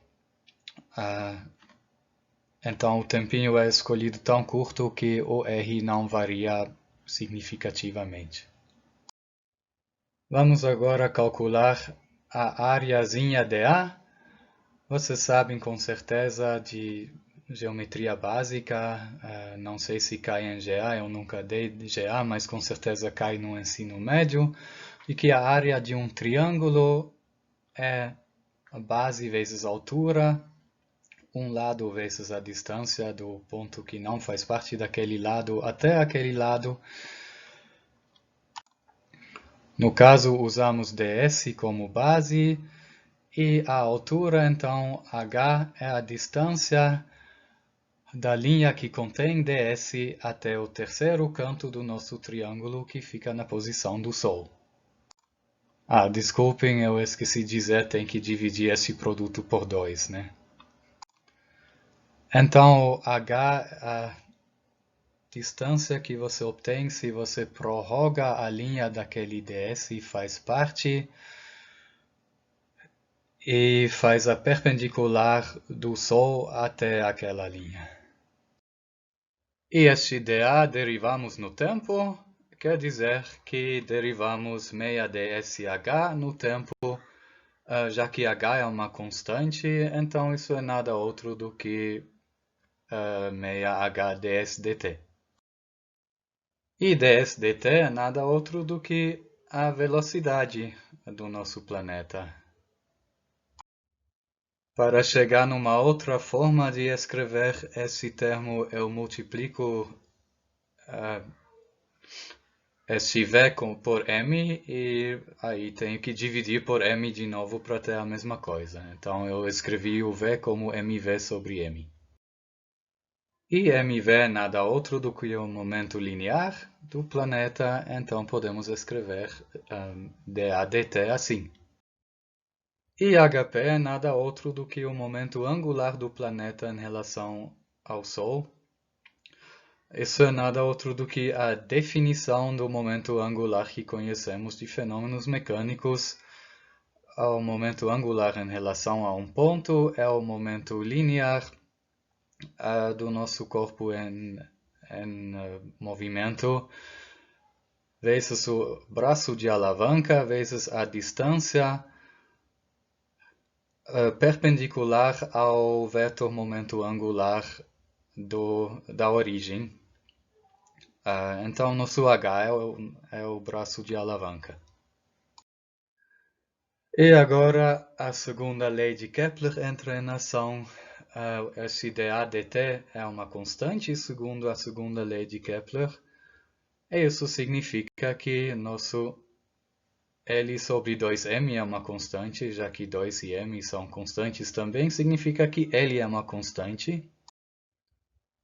Então o tempinho é escolhido tão curto que o r não varia significativamente. Vamos agora calcular a areazinha dA. Vocês sabem com certeza de geometria básica, não sei se cai em GA, eu nunca dei GA, mas com certeza cai no ensino médio, e que a área de um triângulo é a base vezes a altura, um lado vezes a distância do ponto que não faz parte daquele lado até aquele lado. No caso, usamos ds como base, e a altura, então, h é a distância da linha que contém ds até o terceiro canto do nosso triângulo, que fica na posição do Sol. Desculpem, eu esqueci de dizer, tem que dividir esse produto por 2, né? Então, h é a distância que você obtém se você prorroga a linha daquele ds e faz parte e faz a perpendicular do Sol até aquela linha. E este dA derivamos no tempo, quer dizer que derivamos meia dSh no tempo, já que h é uma constante, então isso é nada outro do que meia h ds dt. E ds dt é nada outro do que a velocidade do nosso planeta. Para chegar numa outra forma de escrever esse termo, eu multiplico este v por m e aí tenho que dividir por m de novo para ter a mesma coisa. Então eu escrevi o v como mv sobre m. E mv é nada outro do que o momento linear do planeta, então podemos escrever dA dt assim. E HP é nada outro do que o momento angular do planeta em relação ao Sol. Isso é nada outro do que a definição do momento angular que conhecemos de fenômenos mecânicos. O momento angular em relação a um ponto é o momento linear do nosso corpo em movimento, vezes o braço de alavanca, vezes a distância perpendicular ao vetor momento angular da origem. Então, nosso H é o braço de alavanca. E agora, a segunda lei de Kepler entra em ação. Esse dA dt é uma constante, segundo a segunda lei de Kepler. E isso significa que nosso L sobre 2m é uma constante, já que 2 e m são constantes também, significa que L é uma constante.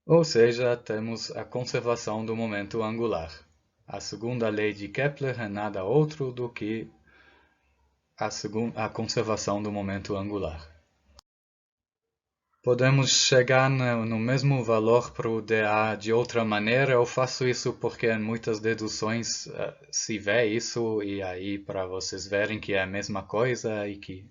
Ou seja, temos a conservação do momento angular. A segunda lei de Kepler é nada outro do que a conservação do momento angular. Podemos chegar no mesmo valor para o dA de outra maneira. Eu faço isso porque em muitas deduções se vê isso, e aí para vocês verem que é a mesma coisa e que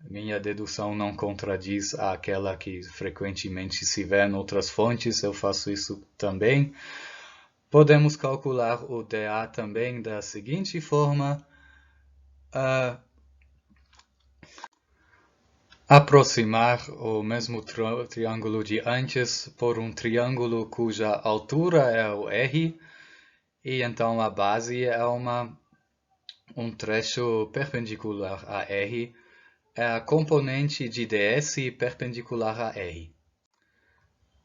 minha dedução não contradiz aquela que frequentemente se vê em outras fontes, eu faço isso também. Podemos calcular o dA também da seguinte forma. Aproximar o mesmo triângulo de antes por um triângulo cuja altura é o R, e então a base é um trecho perpendicular a R, é a componente de ds perpendicular a R.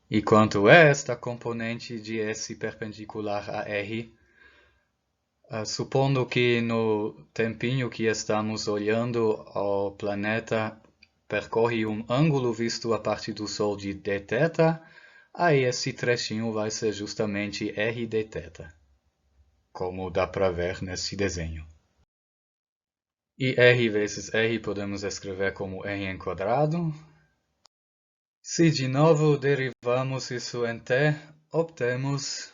E quanto é esta componente de S perpendicular a R? Supondo que no tempinho que estamos olhando o planeta percorre um ângulo visto a partir do Sol de dθ, aí esse trechinho vai ser justamente r dθ, como dá para ver nesse desenho. E r vezes r podemos escrever como r em quadrado. Se de novo derivamos isso em t, obtemos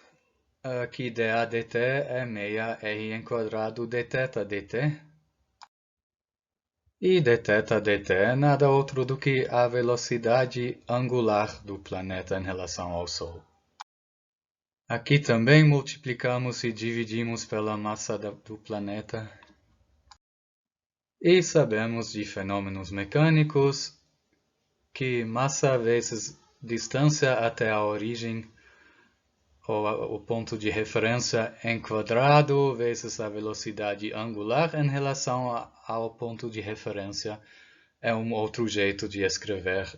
que dA dt é meia r em quadrado dθ dt. E dθ dt é nada outro do que a velocidade angular do planeta em relação ao Sol. Aqui também multiplicamos e dividimos pela massa do planeta. E sabemos de fenômenos mecânicos que massa vezes distância até a origem, ou o ponto de referência em quadrado, vezes a velocidade angular em relação ao ponto de referência, é um outro jeito de escrever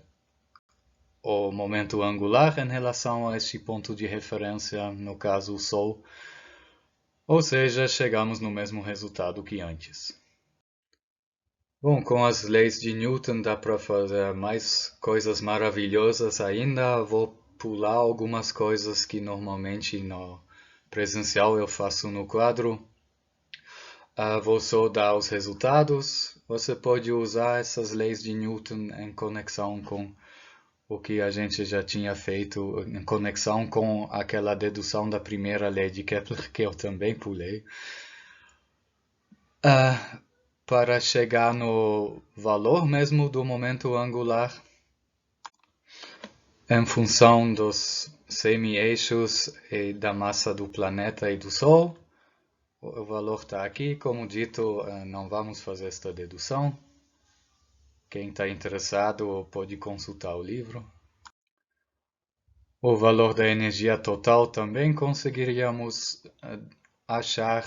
o momento angular em relação a este ponto de referência, no caso o Sol. Ou seja, chegamos no mesmo resultado que antes. Bom, com as leis de Newton dá para fazer mais coisas maravilhosas ainda. Vou pular algumas coisas que normalmente no presencial eu faço no quadro. Vou só dar os resultados. Você pode usar essas leis de Newton em conexão com o que a gente já tinha feito, em conexão com aquela dedução da primeira lei de Kepler, que eu também pulei. Para chegar no valor mesmo do momento angular, em função dos semi-eixos e da massa do planeta e do Sol. O valor está aqui. Como dito, não vamos fazer esta dedução. Quem está interessado pode consultar o livro. O valor da energia total também conseguiríamos achar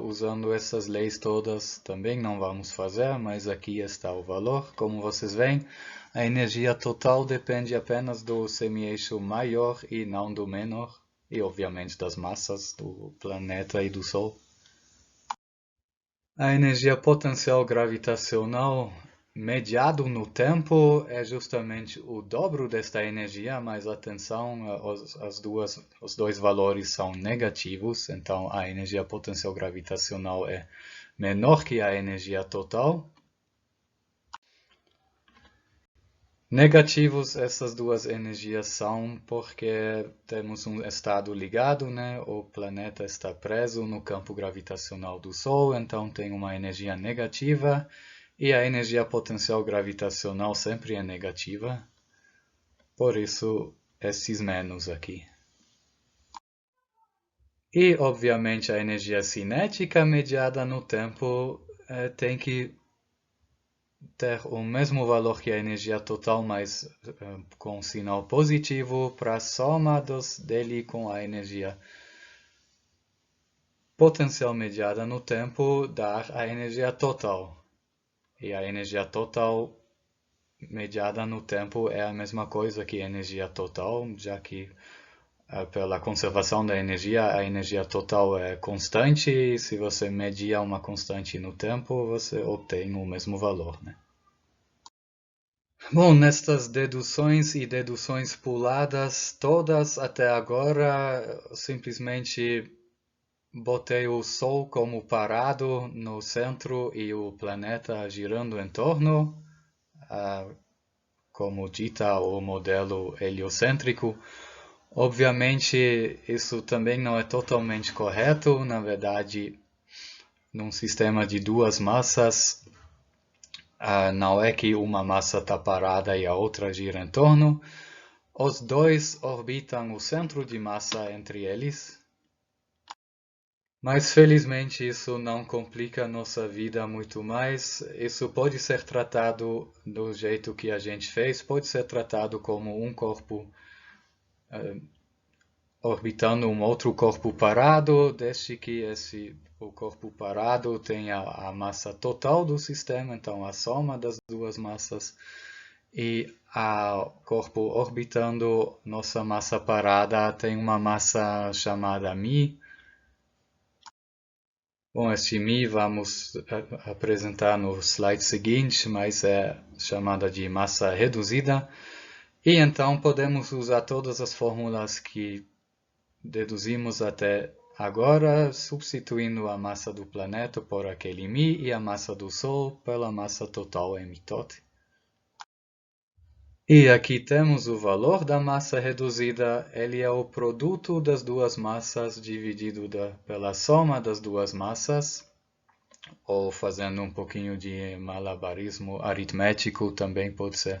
usando essas leis todas. Também não vamos fazer, mas aqui está o valor. Como vocês veem, a energia total depende apenas do semi-eixo maior e não do menor, e obviamente das massas do planeta e do Sol. A energia potencial gravitacional mediado no tempo é justamente o dobro desta energia, mas atenção, os dois valores são negativos, então a energia potencial gravitacional é menor que a energia total. Negativos essas duas energias são porque temos um estado ligado, né? O planeta está preso no campo gravitacional do Sol, então tem uma energia negativa, e a energia potencial gravitacional sempre é negativa, por isso esses menos aqui. E, obviamente, a energia cinética mediada no tempo tem que ter o mesmo valor que a energia total, mas com um sinal positivo para a soma dele com a energia potencial mediada no tempo dar a energia total. E a energia total mediada no tempo é a mesma coisa que a energia total, já que pela conservação da energia, a energia total é constante, e se você media uma constante no tempo, você obtém o mesmo valor, né? Bom, nestas deduções e deduções puladas, todas até agora, simplesmente botei o Sol como parado no centro e o planeta girando em torno, como dita o modelo heliocêntrico. Obviamente, isso também não é totalmente correto. Na verdade, num sistema de duas massas, não é que uma massa está parada e a outra gira em torno. Os dois orbitam o centro de massa entre eles. Mas felizmente isso não complica nossa vida muito mais. Isso pode ser tratado do jeito que a gente fez, pode ser tratado como um corpo orbitando um outro corpo parado, desde que o corpo parado tenha a massa total do sistema, então a soma das duas massas, e o corpo orbitando nossa massa parada tem uma massa chamada μ. Bom, este μ vamos apresentar no slide seguinte, mas é chamada de massa reduzida. E então podemos usar todas as fórmulas que deduzimos até agora, substituindo a massa do planeta por aquele μ e a massa do Sol pela massa total mtot. E aqui temos o valor da massa reduzida. Ele é o produto das duas massas dividido pela soma das duas massas. Ou fazendo um pouquinho de malabarismo aritmético, também pode ser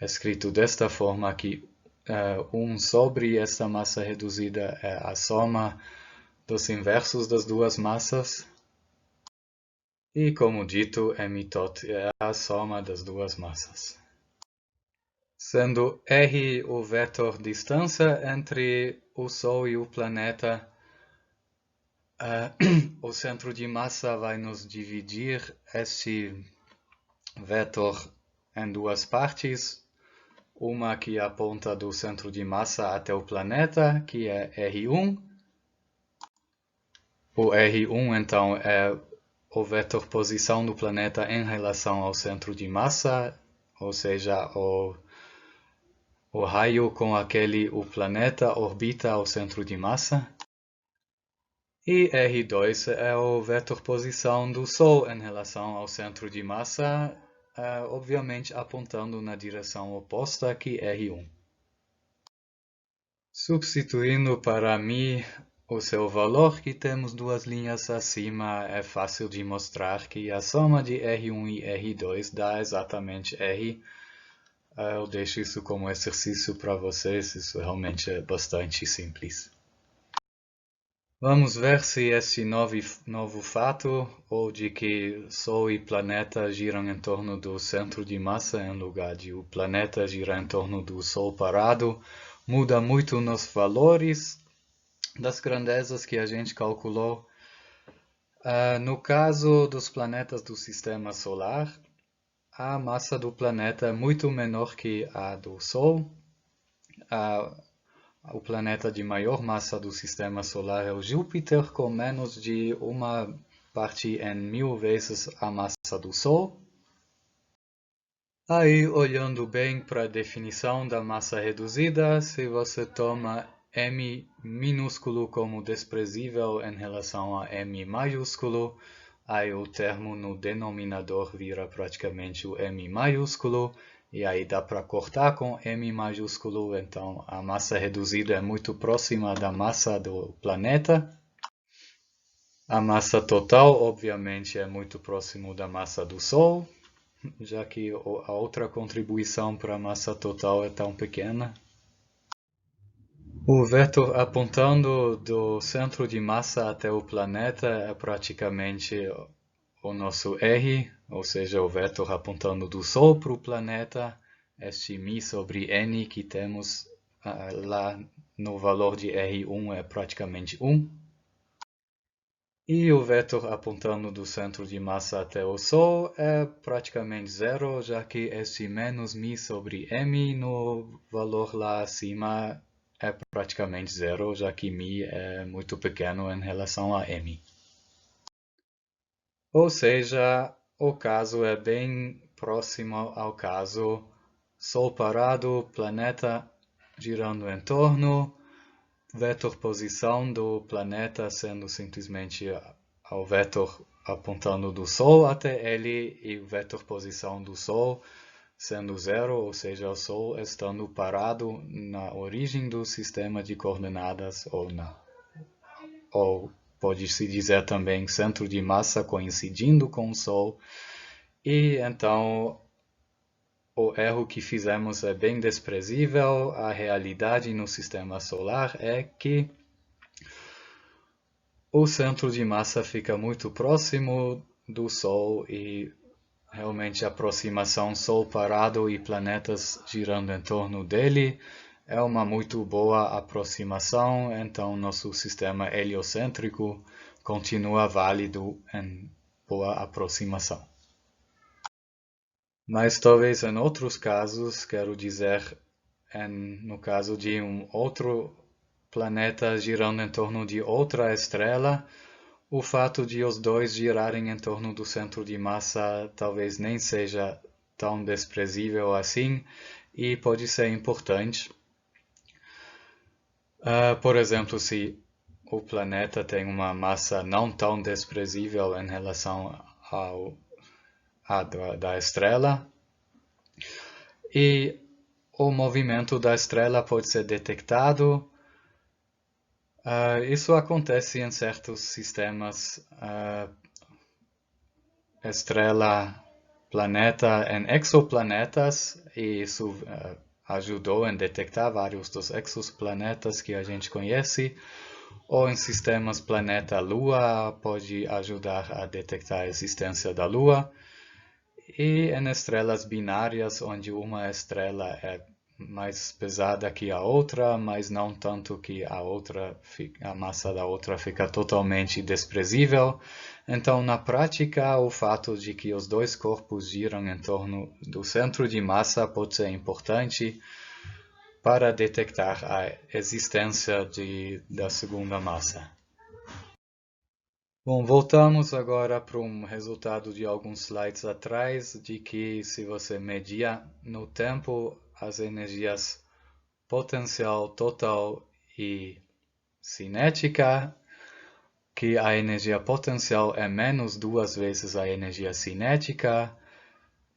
escrito desta forma aqui. 1 sobre esta massa reduzida é a soma dos inversos das duas massas. E, como dito, mtot é a soma das duas massas. Sendo r o vetor distância entre o Sol e o planeta, o centro de massa vai nos dividir este vetor em duas partes. Uma que aponta do centro de massa até o planeta, que é R1. O R1, então, é o vetor posição do planeta em relação ao centro de massa, ou seja, o raio com aquele o planeta orbita ao centro de massa. E R2 é o vetor posição do Sol em relação ao centro de massa, obviamente apontando na direção oposta que R1. Substituindo para μ o seu valor, que temos duas linhas acima, é fácil de mostrar que a soma de R1 e R2 dá exatamente R. Eu deixo isso como exercício para vocês, isso realmente é bastante simples. Vamos ver se este novo fato, ou de que Sol e planeta giram em torno do centro de massa em lugar de o planeta girar em torno do Sol parado, muda muito nos valores das grandezas que a gente calculou. No caso dos planetas do Sistema Solar, a massa do planeta é muito menor que a do Sol. O planeta de maior massa do Sistema Solar é o Júpiter, com menos de 1/1000 vezes a massa do Sol. Aí, olhando bem para a definição da massa reduzida, se você toma m minúsculo como desprezível em relação a m maiúsculo, aí o termo no denominador vira praticamente o m maiúsculo, e aí dá para cortar com m maiúsculo, então a massa reduzida é muito próxima da massa do planeta. A massa total, obviamente, é muito próximo da massa do Sol, já que a outra contribuição para a massa total é tão pequena. O vetor apontando do centro de massa até o planeta é praticamente o nosso R, ou seja, o vetor apontando do Sol para o planeta, este μ sobre n que temos lá no valor de R1 é praticamente 1. E o vetor apontando do centro de massa até o Sol é praticamente zero, já que este menos μ sobre m no valor lá acima é praticamente zero, já que μ é muito pequeno em relação a m. Ou seja, o caso é bem próximo ao caso Sol parado, planeta girando em torno, vetor posição do planeta sendo simplesmente ao vetor apontando do Sol até ele, e o vetor posição do Sol sendo zero, ou seja, o Sol estando parado na origem do sistema de coordenadas, ou pode-se dizer também centro de massa coincidindo com o Sol, e então o erro que fizemos é bem desprezível. A realidade no sistema solar é que o centro de massa fica muito próximo do Sol e realmente a aproximação Sol parado e planetas girando em torno dele é uma muito boa aproximação, então nosso sistema heliocêntrico continua válido em boa aproximação. Mas talvez em outros casos, quero dizer, no caso de um outro planeta girando em torno de outra estrela, o fato de os dois girarem em torno do centro de massa talvez nem seja tão desprezível assim e pode ser importante. Por exemplo, se o planeta tem uma massa não tão desprezível em relação da estrela, e o movimento da estrela pode ser detectado. Isso acontece em certos sistemas estrela-planeta em exoplanetas, e isso ajudou em detectar vários dos exoplanetas que a gente conhece, ou em sistemas planeta-lua pode ajudar a detectar a existência da Lua, e em estrelas binárias onde uma estrela é mais pesada que a outra, mas não tanto que a massa da outra fica totalmente desprezível. Então, na prática, o fato de que os dois corpos giram em torno do centro de massa pode ser importante para detectar a existência da segunda massa. Bom, voltamos agora para um resultado de alguns slides atrás, de que se você medir no tempo as energias potencial, total e cinética, que a energia potencial é menos 2 vezes a energia cinética,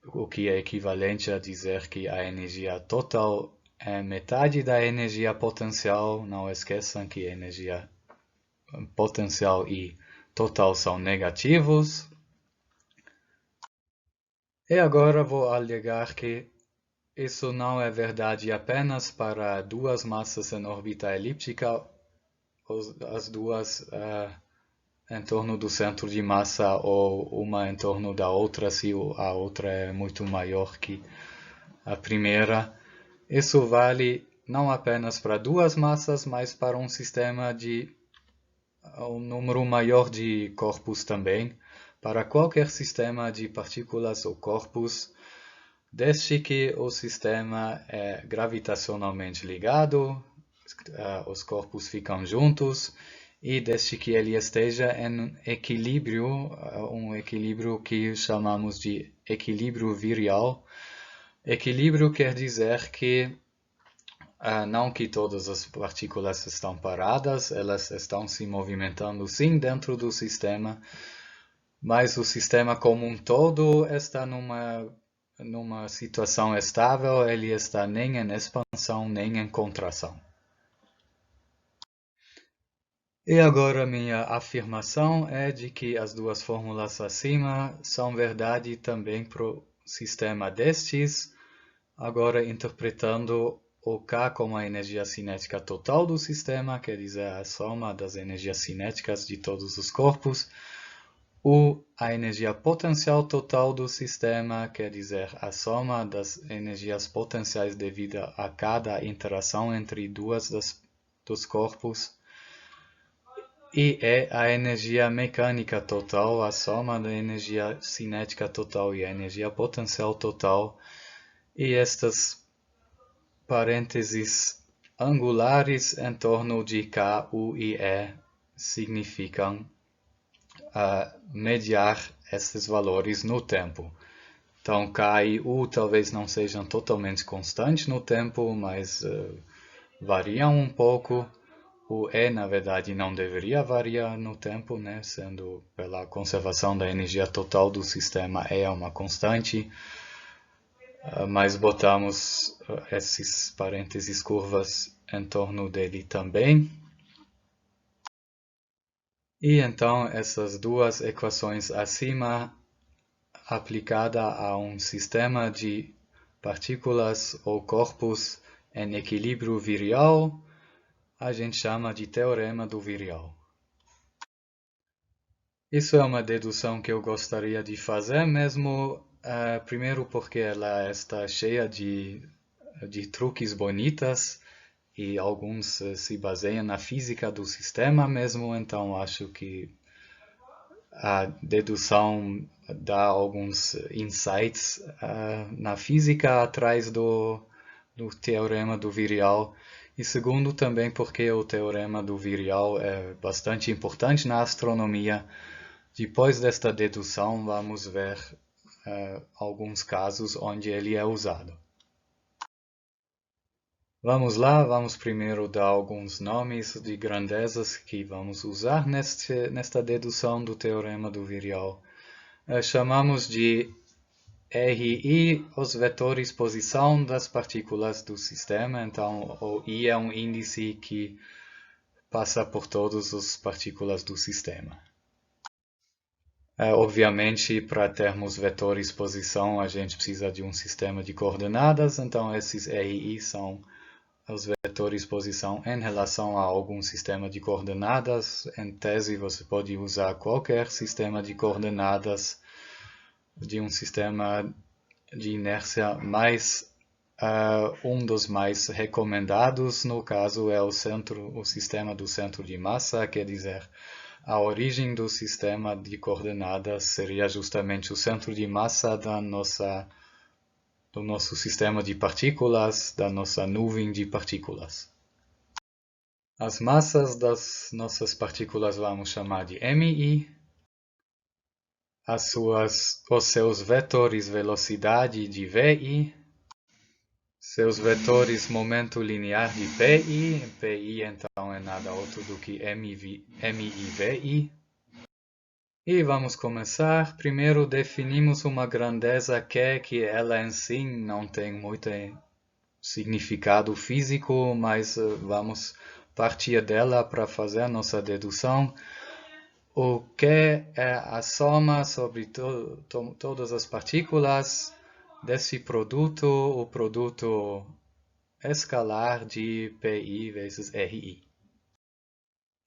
o que é equivalente a dizer que a energia total é metade da energia potencial. Não esqueçam que a energia potencial e total são negativos. E agora vou alegar que isso não é verdade apenas para duas massas em órbita elíptica, as duas em torno do centro de massa ou uma em torno da outra, se a outra é muito maior que a primeira. Isso vale não apenas para duas massas, mas para um sistema de um número maior de corpos também, para qualquer sistema de partículas ou corpos, desde que o sistema é gravitacionalmente ligado, os corpos ficam juntos, e desde que ele esteja em equilíbrio, um equilíbrio que chamamos de equilíbrio virial. Equilíbrio quer dizer que não que todas as partículas estão paradas, elas estão se movimentando sim dentro do sistema, mas o sistema como um todo está numa situação estável, ele está nem em expansão nem em contração. E agora minha afirmação é de que as duas fórmulas acima são verdade também para o sistema destes, agora interpretando o K como a energia cinética total do sistema, quer dizer, a soma das energias cinéticas de todos os corpos, a energia potencial total do sistema, quer dizer, a soma das energias potenciais devida a cada interação entre duas dos corpos, e a energia mecânica total, a soma da energia cinética total e a energia potencial total, e estas parênteses angulares em torno de K, U e E significam mediar esses valores no tempo. Então, K e U talvez não sejam totalmente constantes no tempo, mas variam um pouco. O E, na verdade, não deveria variar no tempo, né? Sendo pela conservação da energia total do sistema, é uma constante. Mas botamos esses parênteses curvas em torno dele também. E então essas duas equações acima, aplicada a um sistema de partículas ou corpos em equilíbrio virial, a gente chama de teorema do virial. Isso é uma dedução que eu gostaria de fazer mesmo, primeiro porque ela está cheia de truques bonitas e alguns se baseiam na física do sistema mesmo, então acho que a dedução dá alguns insights na física atrás do teorema do virial. E segundo, também porque o teorema do virial é bastante importante na astronomia. Depois desta dedução, vamos ver alguns casos onde ele é usado. Vamos lá, vamos primeiro dar alguns nomes de grandezas que vamos usar nesta dedução do teorema do virial. Chamamos de RI os vetores posição das partículas do sistema, então o I é um índice que passa por todas as partículas do sistema. Obviamente, para termos vetores posição, a gente precisa de um sistema de coordenadas, então esses RI são os vetores posição em relação a algum sistema de coordenadas. Em tese, você pode usar qualquer sistema de coordenadas de um sistema de inércia, mas um dos mais recomendados, no caso, é o sistema do centro de massa, quer dizer, a origem do sistema de coordenadas seria justamente o centro de massa do nosso sistema de partículas, da nossa nuvem de partículas. As massas das nossas partículas vamos chamar de MI, os seus vetores velocidade de VI, seus vetores momento linear de PI. PI então é nada outro do que MIVI. E vamos começar. Primeiro definimos uma grandeza Q, que ela em si não tem muito significado físico, mas vamos partir dela para fazer a nossa dedução. O Q é a soma sobre todas as partículas desse produto, o produto escalar de PI vezes RI.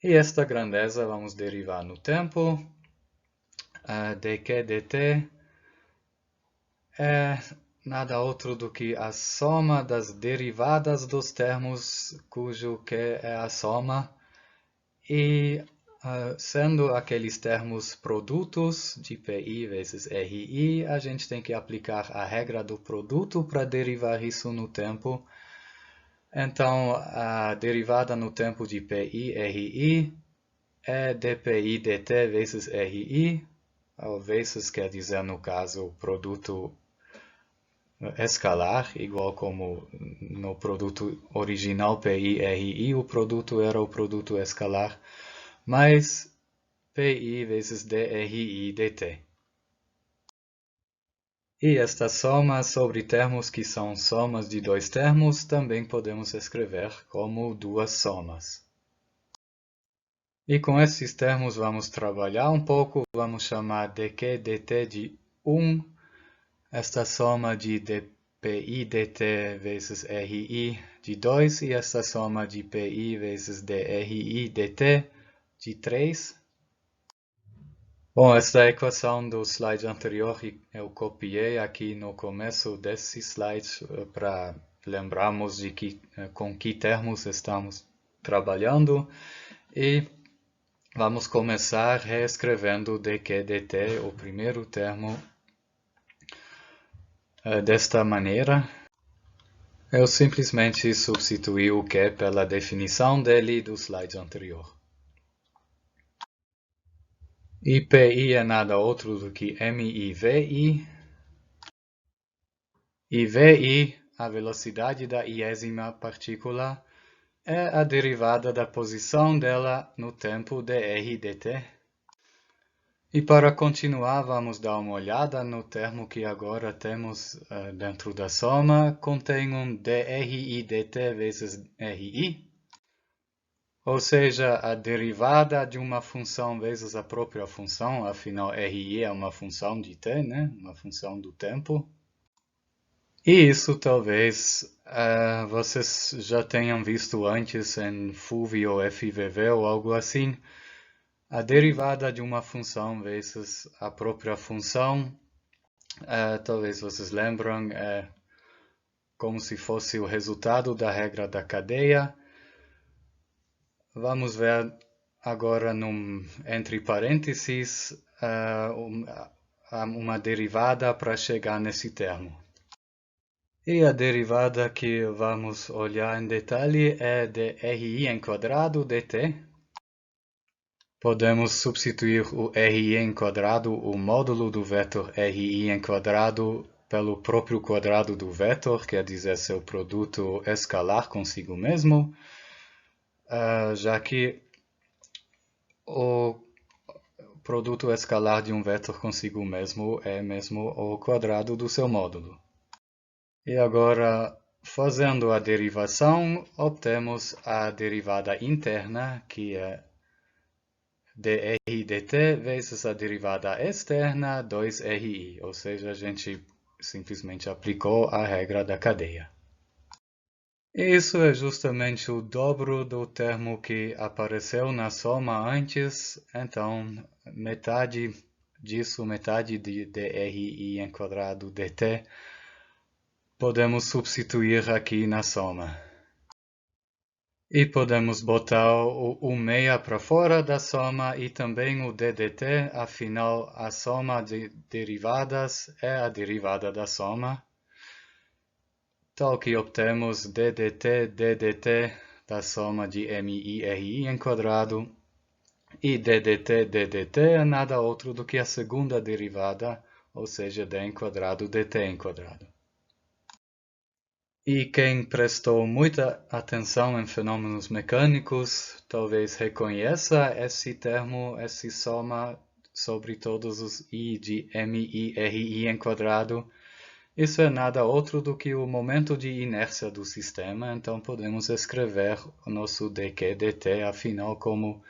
E esta grandeza vamos derivar no tempo. dq dt é nada outro do que a soma das derivadas dos termos cujo Q é a soma, e sendo aqueles termos produtos de PI vezes RI, a gente tem que aplicar a regra do produto para derivar isso no tempo. Então, a derivada no tempo de PI RI é dPi dt vezes RI, vezes quer dizer, no caso, o produto escalar, igual como no produto original PI RI, o produto era o produto escalar, mais PI vezes DRI dt. E esta soma sobre termos que são somas de dois termos também podemos escrever como duas somas. E com esses termos vamos trabalhar um pouco, vamos chamar dq dt de 1, esta soma de dpi dt vezes RI de 2 e esta soma de pi vezes DRI dt de 3. Bom, esta equação do slide anterior eu copiei aqui no começo desse slide para lembrarmos de com que termos estamos trabalhando. E vamos começar reescrevendo dq dt, o primeiro termo, desta maneira. Eu simplesmente substituí o Q pela definição dele do slide anterior. E PI é nada outro do que MIVI. E VI, a velocidade da iésima partícula, é a derivada da posição dela no tempo dr dt. E para continuar, vamos dar uma olhada no termo que agora temos dentro da soma. Contém um DRI dt vezes RI, ou seja, a derivada de uma função vezes a própria função. Afinal, RI é uma função de t, né? Uma função do tempo. E isso talvez vocês já tenham visto antes em FUV ou FVV ou algo assim. A derivada de uma função vezes a própria função, talvez vocês lembram, é como se fosse o resultado da regra da cadeia. Vamos ver agora entre parênteses uma derivada para chegar nesse termo. E a derivada que vamos olhar em detalhe é de RI em quadrado dt. Podemos substituir o RI em quadrado, o módulo do vetor RI em quadrado, pelo próprio quadrado do vetor, quer dizer, seu produto escalar consigo mesmo, já que o produto escalar de um vetor consigo mesmo é mesmo o quadrado do seu módulo. E agora, fazendo a derivação, obtemos a derivada interna, que é dRI dt vezes a derivada externa 2RI, ou seja, a gente simplesmente aplicou a regra da cadeia. E isso é justamente o dobro do termo que apareceu na soma antes, então metade disso, metade de dRI em quadrado dt, podemos substituir aqui na soma. E podemos botar o meia para fora da soma e também o ddt, afinal a soma de derivadas é a derivada da soma. Tal que obtemos ddt da soma de MI RI em quadrado E ddt é nada outro do que a segunda derivada, ou seja, d em quadrado dt em quadrado. E quem prestou muita atenção em fenômenos mecânicos, talvez reconheça esse termo, essa soma sobre todos os i de MI/RI em quadrado. Isso é nada outro do que o momento de inércia do sistema, então podemos escrever o nosso dq dt, afinal, como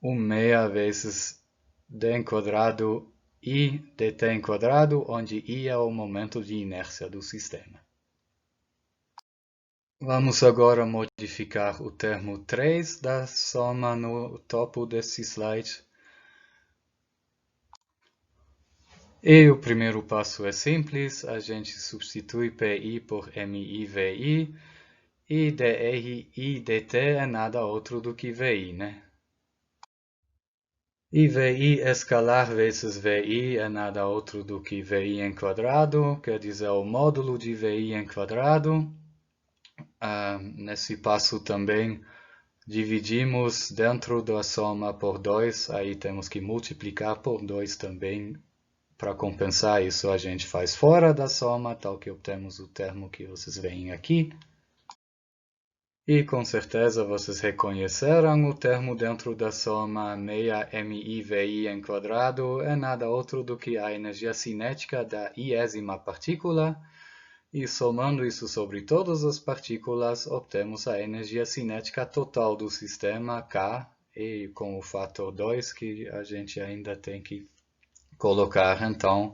1/6 vezes d em quadrado i dt em quadrado, onde i é o momento de inércia do sistema. Vamos agora modificar o termo 3 da soma no topo desse slide. E o primeiro passo é simples, a gente substitui PI por MI/VI, e dR e dt é nada outro do que VI, né? E VI escalar vezes VI é nada outro do que VI em quadrado, quer dizer, o módulo de VI em quadrado. Nesse passo também dividimos dentro da soma por 2, aí temos que multiplicar por 2 também. Para compensar isso, a gente faz fora da soma, tal que obtemos o termo que vocês veem aqui. E com certeza vocês reconheceram o termo dentro da soma 6 MI/VI em quadrado é nada outro do que a energia cinética da iésima partícula. E somando isso sobre todas as partículas, obtemos a energia cinética total do sistema K, e com o fator 2 que a gente ainda tem que colocar. Então,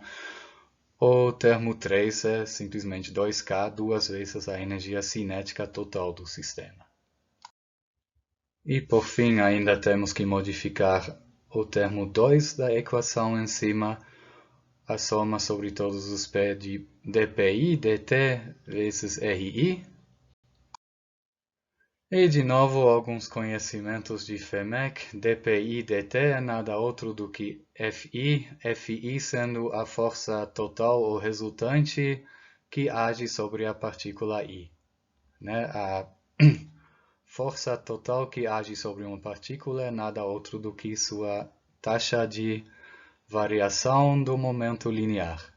o termo 3 é simplesmente 2K, duas vezes a energia cinética total do sistema. E por fim, ainda temos que modificar o termo 2 da equação em cima, a soma sobre todos os P de dPi dt vezes RI. E de novo, alguns conhecimentos de FEMEC. dPi dt é nada outro do que Fi sendo a força total ou resultante que age sobre a partícula I. Né? A força total que age sobre uma partícula é nada outro do que sua taxa de variação do momento linear.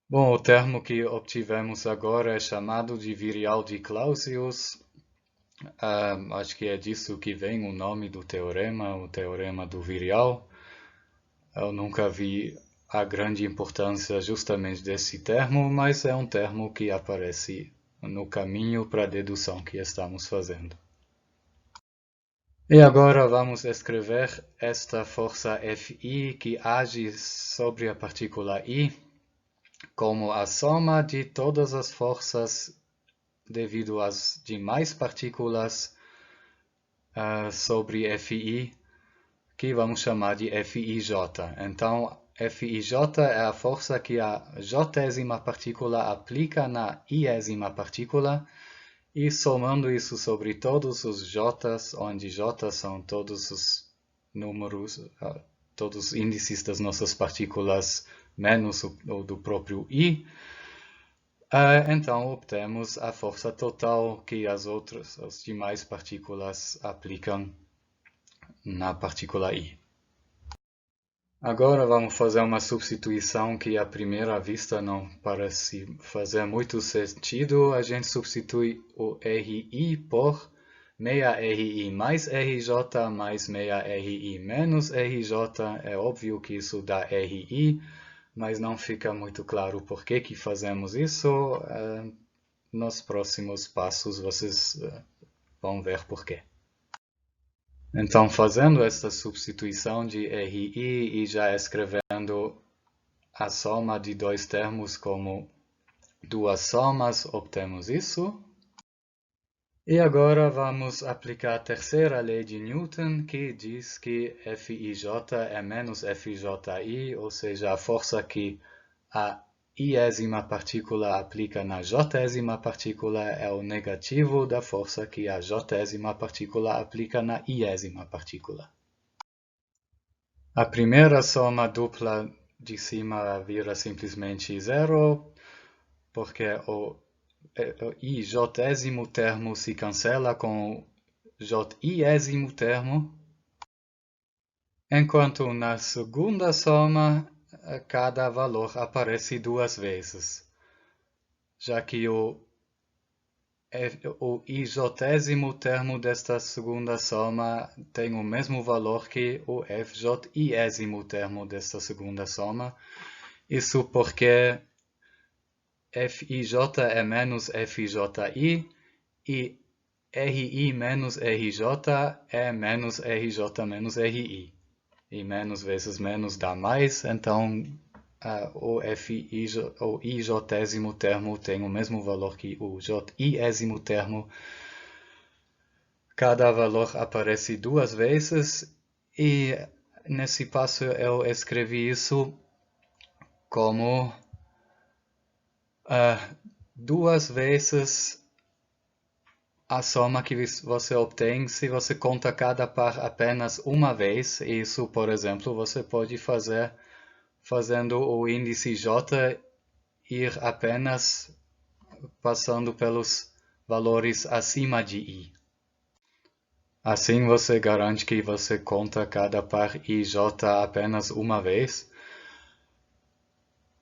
Bom, o termo que obtivemos agora é chamado de virial de Clausius. Acho que é disso que vem o nome do teorema, o teorema do virial. Eu nunca vi a grande importância justamente desse termo, mas é um termo que aparece no caminho para a dedução que estamos fazendo. E agora vamos escrever esta força Fi que age sobre a partícula I como a soma de todas as forças devido às demais partículas sobre Fi, que vamos chamar de Fij. Então, Fij é a força que a jésima partícula aplica na iésima partícula, e somando isso sobre todos os J's, onde J são todos os números, todos os índices das nossas partículas, menos o do próprio I, então obtemos a força total que as demais partículas aplicam na partícula I. Agora vamos fazer uma substituição que à primeira vista não parece fazer muito sentido. A gente substitui o RI por 6RI mais RJ mais 6RI menos RJ. É óbvio que isso dá RI, mas não fica muito claro por que fazemos isso. Nos próximos passos vocês vão ver por quê. Então, fazendo esta substituição de RI e já escrevendo a soma de dois termos como duas somas, obtemos isso. E agora vamos aplicar a terceira lei de Newton, que diz que Fij é menos Fji, ou seja, a força que a iésima partícula aplica na jésima partícula é o negativo da força que a jésima partícula aplica na iésima partícula. A primeira soma dupla de cima vira simplesmente zero, porque o ijésimo termo se cancela com j-iésimo termo, enquanto na segunda soma cada valor aparece duas vezes, já que o ijésimo termo desta segunda soma tem o mesmo valor que o fj-iésimo termo desta segunda soma. Isso porque Fij é menos Fji e Ri menos Rj é menos Rj menos Ri. E menos vezes menos dá mais, então o ijésimo termo tem o mesmo valor que o j-iésimo termo. Cada valor aparece duas vezes e nesse passo eu escrevi isso como duas vezes a soma que você obtém se você conta cada par apenas uma vez. Isso, por exemplo, você pode fazer fazendo o índice J ir apenas passando pelos valores acima de I. Assim você garante que você conta cada par IJ apenas uma vez.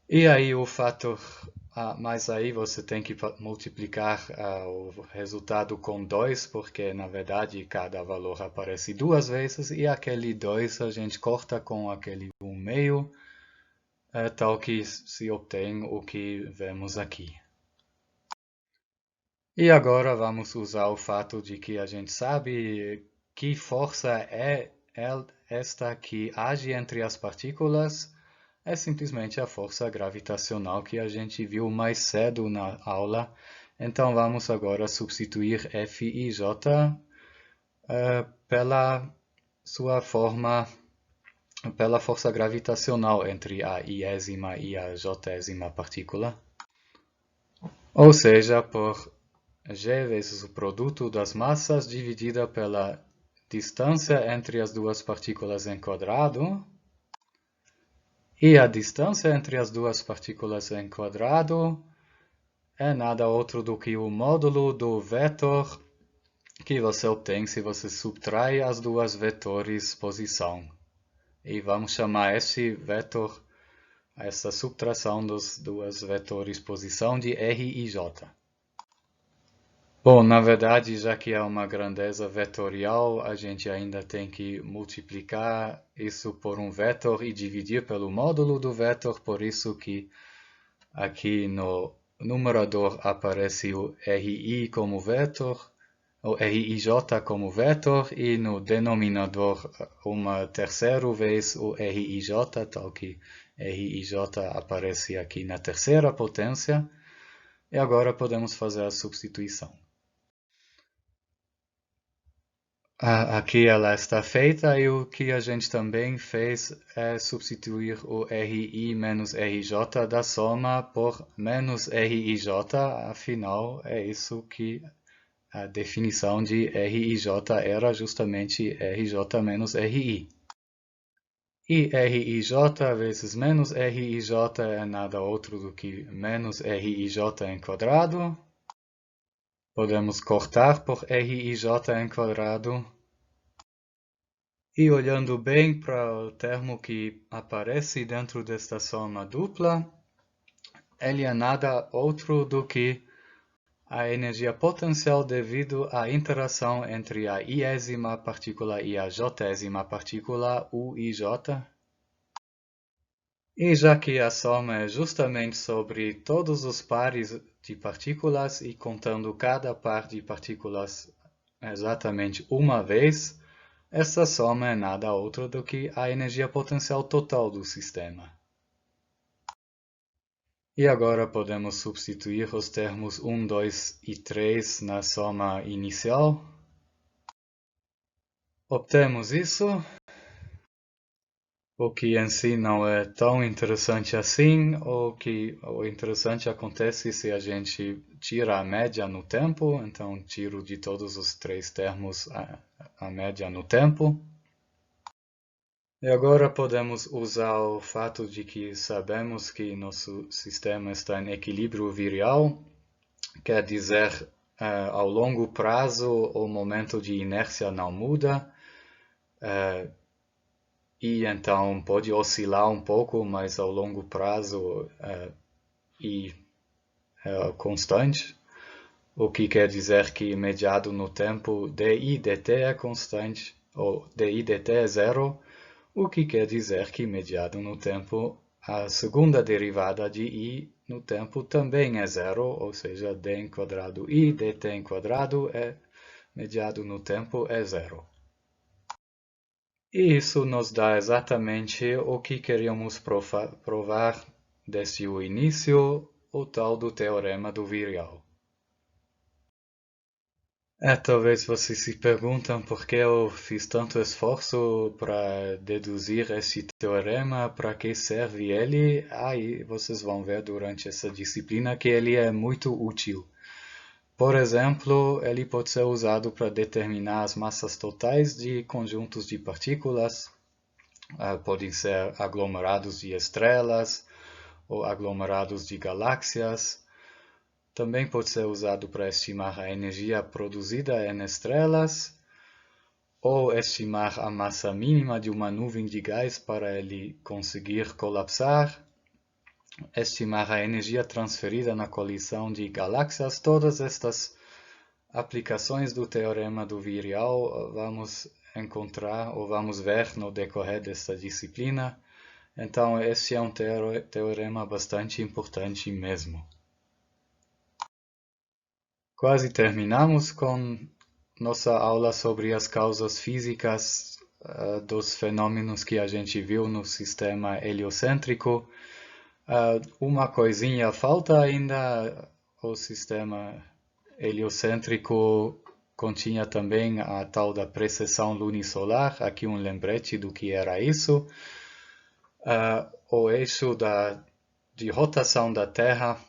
E aí o fator, mas aí você tem que multiplicar o resultado com 2, porque na verdade cada valor aparece duas vezes, e aquele 2 a gente corta com aquele 1/2, tal que se obtém o que vemos aqui. E agora vamos usar o fato de que a gente sabe que força é esta que age entre as partículas. É simplesmente a força gravitacional que a gente viu mais cedo na aula. Então vamos agora substituir Fij pela sua forma, pela força gravitacional entre a iésima e a jésima partícula. Ou seja, por G vezes o produto das massas dividida pela distância entre as duas partículas em quadrado. E a distância entre as duas partículas em quadrado é nada outro do que o módulo do vetor que você obtém se você subtrai as duas vetores posição. E vamos chamar este vetor, essa subtração dos duas vetores posição de R e J. Bom, na verdade, já que é uma grandeza vetorial, a gente ainda tem que multiplicar isso por um vetor e dividir pelo módulo do vetor, por isso que aqui no numerador aparece o Ri como vetor, o Rij como vetor, e no denominador uma terceira vez o Rij, tal que Rij aparece aqui na terceira potência. E agora podemos fazer a substituição. Aqui ela está feita e o que a gente também fez é substituir o Ri menos Rj da soma por menos Rij, afinal é isso que a definição de Rij era justamente Rj menos Ri. E Rij vezes menos Rij é nada outro do que menos Rij em quadrado. Podemos cortar por Rij em quadrado. E olhando bem para o termo que aparece dentro desta soma dupla, ele é nada outro do que a energia potencial devido à interação entre a iésima partícula e a jésima partícula, U e J. E já que a soma é justamente sobre todos os pares de partículas e contando cada par de partículas exatamente uma vez, essa soma é nada outro do que a energia potencial total do sistema. E agora podemos substituir os termos 1, 2 e 3 na soma inicial. Obtemos isso, o que em si não é tão interessante assim. O interessante acontece se a gente tira a média no tempo, então tiro de todos os três termos a média no tempo. E agora podemos usar o fato de que sabemos que nosso sistema está em equilíbrio virial, quer dizer, ao longo prazo o momento de inércia não muda, e então pode oscilar um pouco, mas ao longo prazo é constante, o que quer dizer que mediado no tempo dI dt é constante, ou dI dt é zero, o que quer dizer que mediado no tempo a segunda derivada de I no tempo também é zero, ou seja, d em quadrado I dt em quadrado mediado no tempo é zero. E isso nos dá exatamente o que queríamos provar desde o início, o tal do teorema do virial. Talvez vocês se perguntam por que eu fiz tanto esforço para deduzir esse teorema, para que serve ele. Aí vocês vão ver durante essa disciplina que ele é muito útil. Por exemplo, ele pode ser usado para determinar as massas totais de conjuntos de partículas. Podem ser aglomerados de estrelas ou aglomerados de galáxias. Também pode ser usado para estimar a energia produzida em estrelas ou estimar a massa mínima de uma nuvem de gás para ele conseguir colapsar, estimar a energia transferida na colisão de galáxias. Todas estas aplicações do teorema do virial vamos encontrar ou vamos ver no decorrer desta disciplina. Então, esse é um teorema bastante importante mesmo. Quase terminamos com nossa aula sobre as causas físicas dos fenômenos que a gente viu no sistema heliocêntrico. Uma coisinha falta ainda. O sistema heliocêntrico continha também a tal da precessão lunisolar. Aqui um lembrete do que era isso. O eixo de rotação da Terra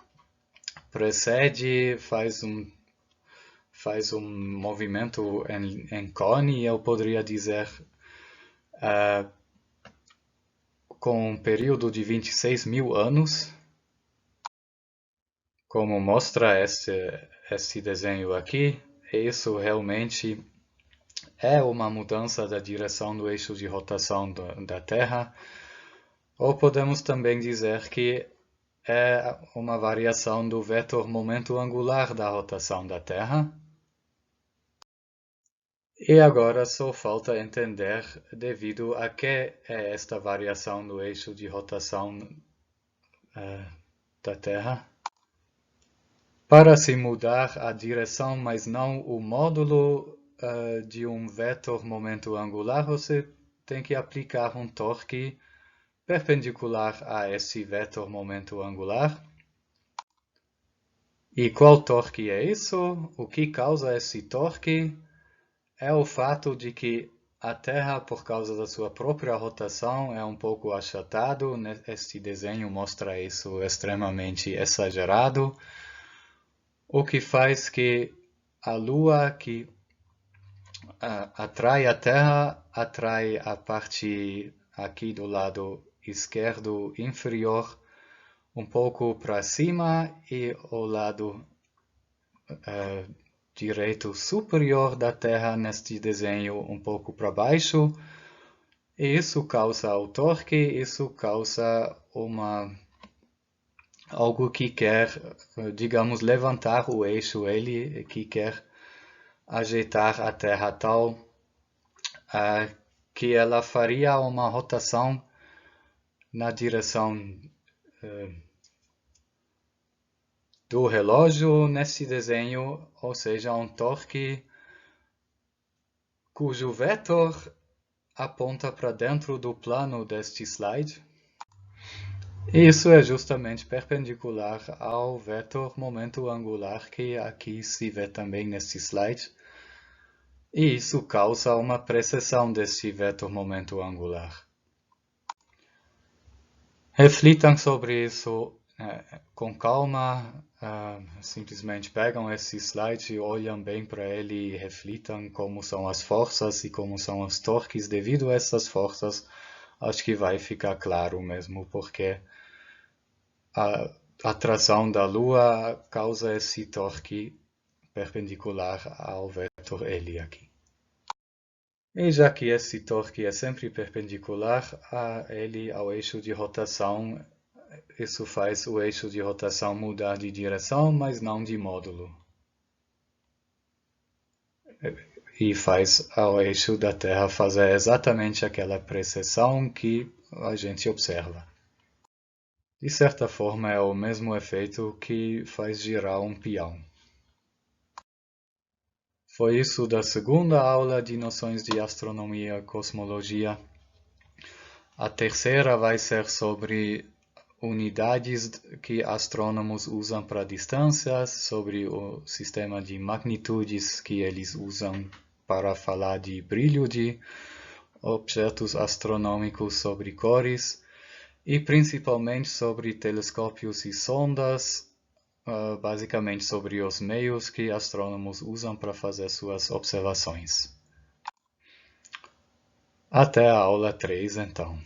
precede, faz um movimento em cone, eu poderia dizer, com um período de 26 mil anos, como mostra esse desenho aqui. Isso realmente é uma mudança da direção do eixo de rotação da Terra. Ou podemos também dizer que é uma variação do vetor momento angular da rotação da Terra. E agora só falta entender devido a que é esta variação do eixo de rotação da Terra. Para se mudar a direção, mas não o módulo de um vetor momento angular, você tem que aplicar um torque perpendicular a esse vetor momento angular. E qual torque é isso? O que causa esse torque? É o fato de que a Terra, por causa da sua própria rotação, é um pouco achatado. Este desenho mostra isso extremamente exagerado, o que faz que a Lua, que atrai a Terra, atrai a parte aqui do lado esquerdo inferior um pouco para cima e o lado direito superior da Terra neste desenho um pouco para baixo. E isso causa o torque, isso causa algo que quer, digamos, levantar o eixo, ele que quer ajeitar a Terra tal que ela faria uma rotação na direção do relógio nesse desenho, ou seja, um torque cujo vetor aponta para dentro do plano deste slide. E isso é justamente perpendicular ao vetor momento angular que aqui se vê também neste slide. E isso causa uma precessão deste vetor momento angular. Reflitam sobre isso com calma. Simplesmente pegam esse slide, olham bem para ele e reflitam como são as forças e como são os torques devido a essas forças. Acho que vai ficar claro mesmo porque a atração da Lua causa esse torque perpendicular ao vetor L aqui. E já que esse torque é sempre perpendicular a L ao eixo de rotação, isso faz o eixo de rotação mudar de direção, mas não de módulo. E faz ao eixo da Terra fazer exatamente aquela precessão que a gente observa. De certa forma, é o mesmo efeito que faz girar um peão. Foi isso da segunda aula de noções de astronomia e cosmologia. A terceira vai ser sobre unidades que astrônomos usam para distâncias, sobre o sistema de magnitudes que eles usam para falar de brilho de objetos astronômicos, sobre cores e principalmente sobre telescópios e sondas, basicamente sobre os meios que astrônomos usam para fazer suas observações. Até a aula 3, então.